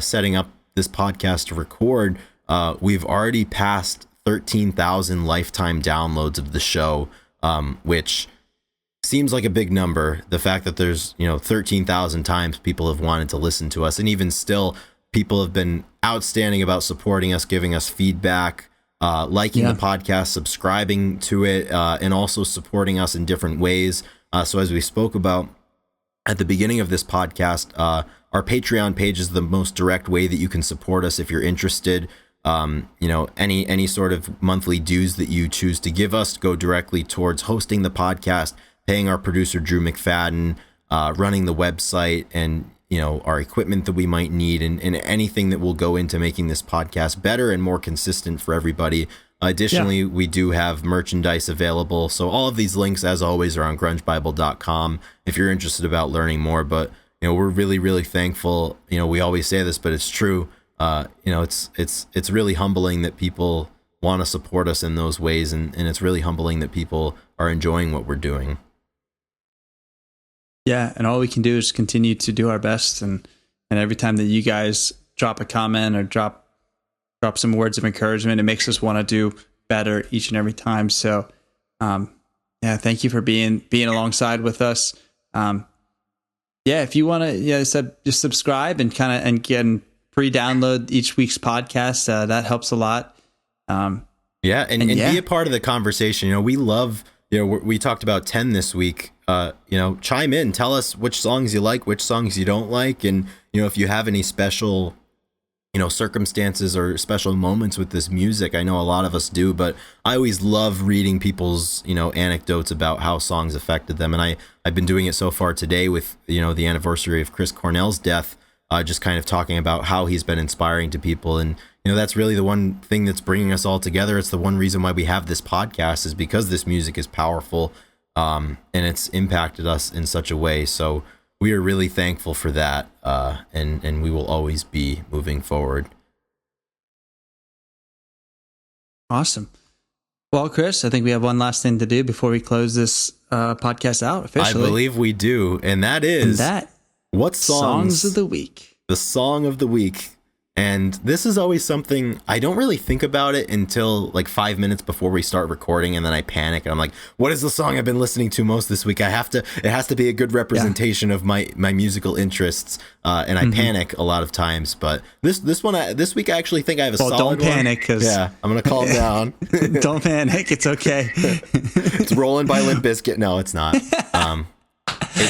setting up this podcast to record, we've already passed 13,000 lifetime downloads of the show, which seems like a big number. The fact that there's 13,000 times people have wanted to listen to us, and even still, people have been outstanding about supporting us, giving us feedback, liking the podcast, subscribing to it, and also supporting us in different ways. So as we spoke about at the beginning of this podcast, our Patreon page is the most direct way that you can support us if you're interested. Any sort of monthly dues that you choose to give us go directly towards hosting the podcast, paying our producer Drew McFadden, running the website, and our equipment that we might need, and anything that will go into making this podcast better and more consistent for everybody. Additionally, we do have merchandise available. So all of these links, as always, are on grungebible.com if you're interested about learning more. But we're really, really thankful. We always say this, but it's true. It's really humbling that people want to support us in those ways, and it's really humbling that people are enjoying what we're doing. Yeah, and all we can do is continue to do our best, and every time that you guys drop a comment or drop some words of encouragement, it makes us want to do better each and every time. So, thank you for being alongside with us. If you want to, just subscribe and pre-download each week's podcast. That helps a lot. And be a part of the conversation. We love. We talked about 10 this week. Chime in, tell us which songs you like, which songs you don't like, and if you have any special circumstances or special moments with this music. I know a lot of us do, but I always love reading people's anecdotes about how songs affected them, and I've been doing it so far today with the anniversary of Chris Cornell's death, just kind of talking about how he's been inspiring to people. And that's really the one thing that's bringing us all together. It's the one reason why we have this podcast, is because this music is powerful, and it's impacted us in such a way. So we are really thankful for that, and we will always be moving forward. Awesome. Well, Chris, I think we have one last thing to do before we close this podcast out officially. I believe we do, and that is what songs of the week. The song of the week. And this is always something I don't really think about it until like 5 minutes before we start recording, and then I panic and I'm like, what is the song I've been listening to most this week? It has to be a good representation of my musical interests, and I panic a lot of times. But this week I actually think I have a solid one. Don't panic, I'm gonna calm down. Don't panic, it's okay. It's Rolling by Limp Bizkit. No, it's not.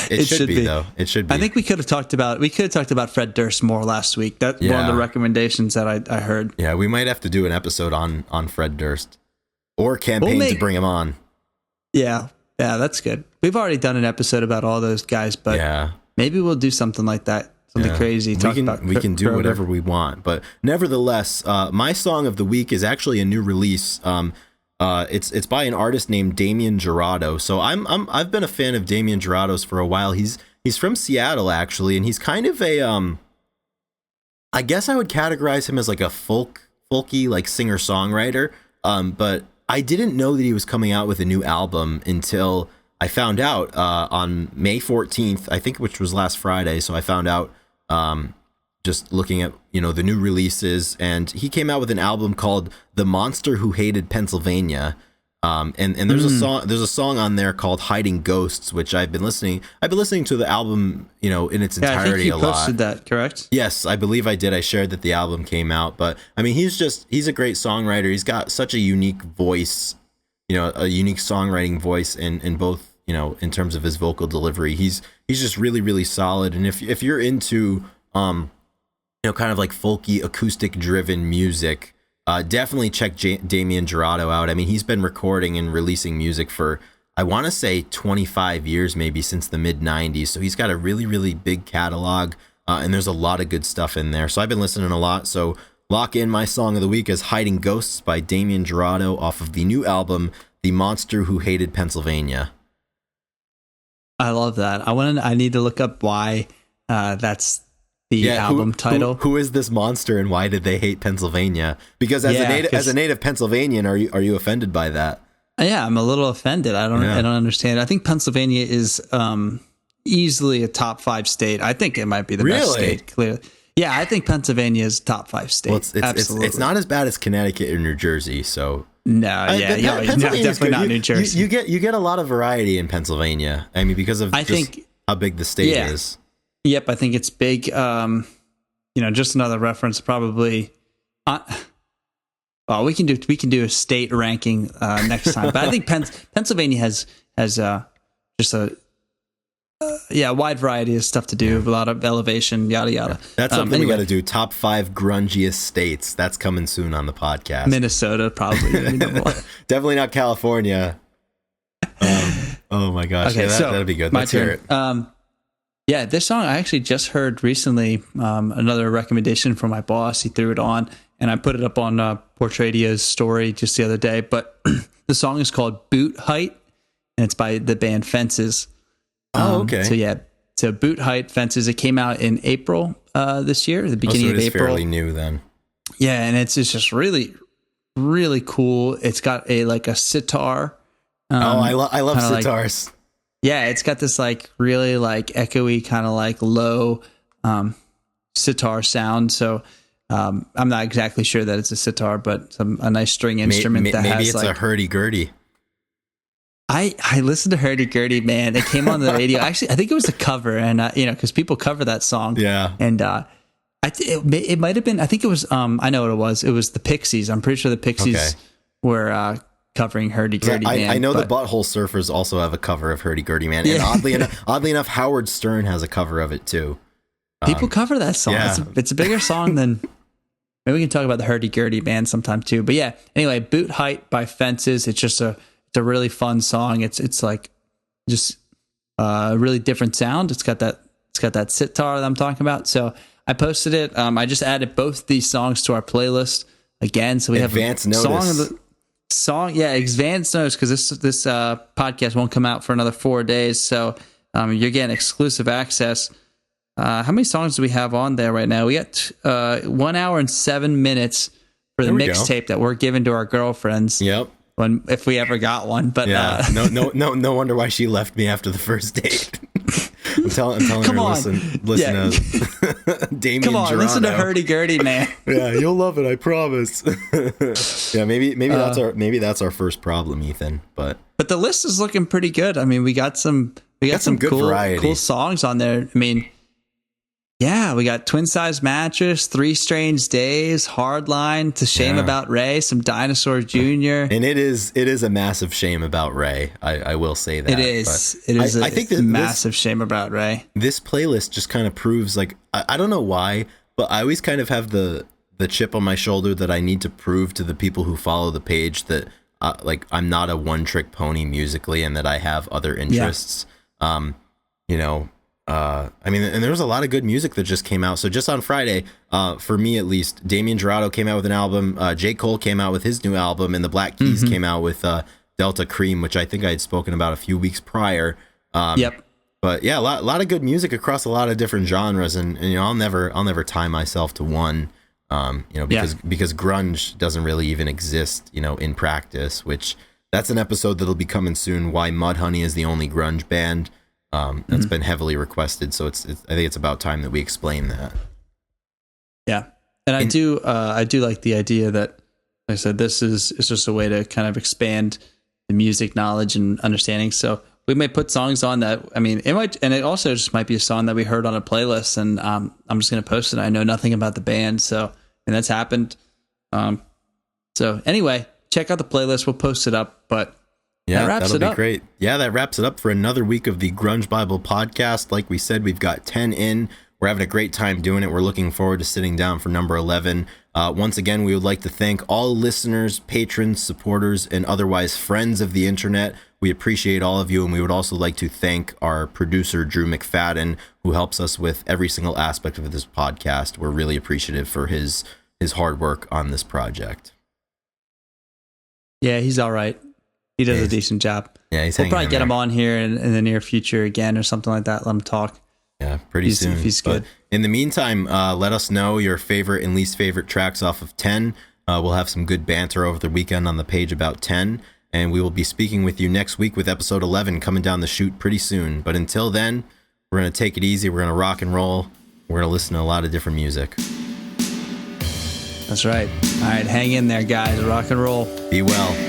It should be though. It should be. I think we could have talked about Fred Durst more last week. That's one of the recommendations that I heard. Yeah, we might have to do an episode on Fred Durst, or campaign to bring him on. Yeah, that's good. We've already done an episode about all those guys, but maybe we'll do something like that. Something crazy. We can do whatever we want. But nevertheless, my song of the week is actually a new release. It's by an artist named Damien Jurado. So I've been a fan of Damien Jurado's for a while. He's from Seattle actually, and he's kind of a I guess I would categorize him as like a folky like singer-songwriter. But I didn't know that he was coming out with a new album until I found out on May 14th, I think, which was last Friday. So I found out just looking at the new releases, and he came out with an album called The Monster Who Hated Pennsylvania, and there's a song on there called Hiding Ghosts, which I've been listening to the album in its entirety. I think you a lot. posted that, correct? Yes, I believe I did. I shared that the album came out, but I mean he's a great songwriter. He's got such a unique voice, a unique songwriting voice, in both in terms of his vocal delivery. He's just really, really solid. And if you're into kind of like folky acoustic driven music, definitely check Damien Jurado out. I mean, he's been recording and releasing music for, I want to say 25 years, maybe since the mid 90s. So he's got a really, really big catalog, and there's a lot of good stuff in there. So I've been listening a lot. So lock in my song of the week as Hiding Ghosts by Damien Jurado off of the new album, The Monster Who Hated Pennsylvania. I love that. I need to look up why that's the album title. Who is this monster and why did they hate Pennsylvania? Because as a native Pennsylvanian, are you offended by that? Yeah, I'm a little offended. I don't understand. I think Pennsylvania is easily a top 5 state. I think it might be the best state. Clearly, yeah. I think Pennsylvania is top 5 state. Well, Absolutely. It's not as bad as Connecticut or New Jersey. So definitely not New Jersey. You get a lot of variety in Pennsylvania. I mean, because of how big the state is. Yep, I think it's big. Just another reference, probably. Well, we can do a state ranking next time, but I think Pennsylvania has just a wide variety of stuff to do, a lot of elevation, yada yada. That's something we got to do. Top 5 grungiest states. That's coming soon on the podcast. Minnesota, probably. Definitely not California. Oh my gosh, okay, that'll be good. Let's hear it. Yeah, this song I actually just heard recently. Another recommendation from my boss. He threw it on, and I put it up on Porch Radio's story just the other day. But the song is called Boot Height, and it's by the band Fences. Okay. So Boot Height, Fences. It came out in April this year, the beginning of April. Fairly new then. Yeah, and it's just really, really cool. It's got a sitar. I love sitars. It's got this really echoey kind of low sitar sound. So I'm not exactly sure that it's a sitar, but a nice string instrument maybe it's a hurdy-gurdy. I listened to Hurdy Gurdy, man. It came on the radio. Actually, I think it was a cover, and because people cover that song. Yeah. And it might have been. I think it was. I know what it was. It was the Pixies. I'm pretty sure the Pixies were covering Hurdy Gurdy Man. I know the Butthole Surfers also have a cover of Hurdy Gurdy Man, and oddly enough, Howard Stern has a cover of it too. People cover that song. Yeah. It's a bigger song than. Maybe we can talk about the Hurdy Gurdy Band sometime too. But yeah, anyway, Boot Height by Fences. It's just a really fun song. It's just a really different sound. It's got that sitar that I'm talking about. So I posted it. I just added both these songs to our playlist again. So we have advance notice. Advance notice, because this podcast won't come out for another 4 days. So you're getting exclusive access. How many songs do we have on there right now? We got 1 hour and 7 minutes for the mixtape that we're giving to our girlfriends. Yep. If we ever got one, but no wonder why she left me after the first date. I'm telling Come her, on. listen to Damien Come on, Jurado. listen to Hurdy Gurdy, man. Yeah, you'll love it, I promise. Yeah, maybe that's our first problem, Ethan. But the list is looking pretty good. I mean, we got some good variety. Cool songs on there. I mean, yeah, we got Twin Size Mattress, 3 Strange Days, Hardline, To Shame About Ray, some Dinosaur Jr. And it is a massive shame about Ray. I will say that. It is. I think massive shame about Ray. This playlist just kind of proves, I don't know why, but I always kind of have the chip on my shoulder that I need to prove to the people who follow the page that I'm not a one-trick pony musically, and that I have other interests. I mean, and there was a lot of good music that just came out. So just on Friday, for me at least, Damien Jurado came out with an album. J. Cole came out with his new album, and the Black Keys came out with Delta Cream, which I think I had spoken about a few weeks prior. Yep. But yeah, a lot of good music across a lot of different genres, and I'll never tie myself to one. Because grunge doesn't really even exist, in practice. Which that's an episode that'll be coming soon. Why Mudhoney is the only grunge band. That's been heavily requested, so I think it's about time that we explain that. Yeah, and I do like the idea that, like I said, this is just a way to kind of expand the music knowledge and understanding. So we may put songs on that. I mean, it also just might be a song that we heard on a playlist, and I'm just going to post it. I know nothing about the band, and that's happened. So anyway, check out the playlist. We'll post it up, but. Yeah, that'll be great. Yeah, that wraps it up for another week of the Grunge Bible podcast. Like we said, we've got 10 in. We're having a great time doing it. We're looking forward to sitting down for number 11. Once again, we would like to thank all listeners, patrons, supporters, and otherwise friends of the internet. We appreciate all of you, and we would also like to thank our producer, Drew McFadden, who helps us with every single aspect of this podcast. We're really appreciative for his his hard work on this project. Yeah, he's all right. He does Yeah, a decent job. Yeah, he's We'll hanging probably in get there. him on here in the near future again or something like that. Let him talk. Yeah, pretty soon. If he's good. But in the meantime, let us know your favorite and least favorite tracks off of 10. We'll have some good banter over the weekend on the page about 10. And we will be speaking with you next week with episode 11 coming down the chute pretty soon. But until then, we're going to take it easy. We're going to rock and roll. We're going to listen to a lot of different music. That's right. All right, hang in there, guys. Rock and roll. Be well.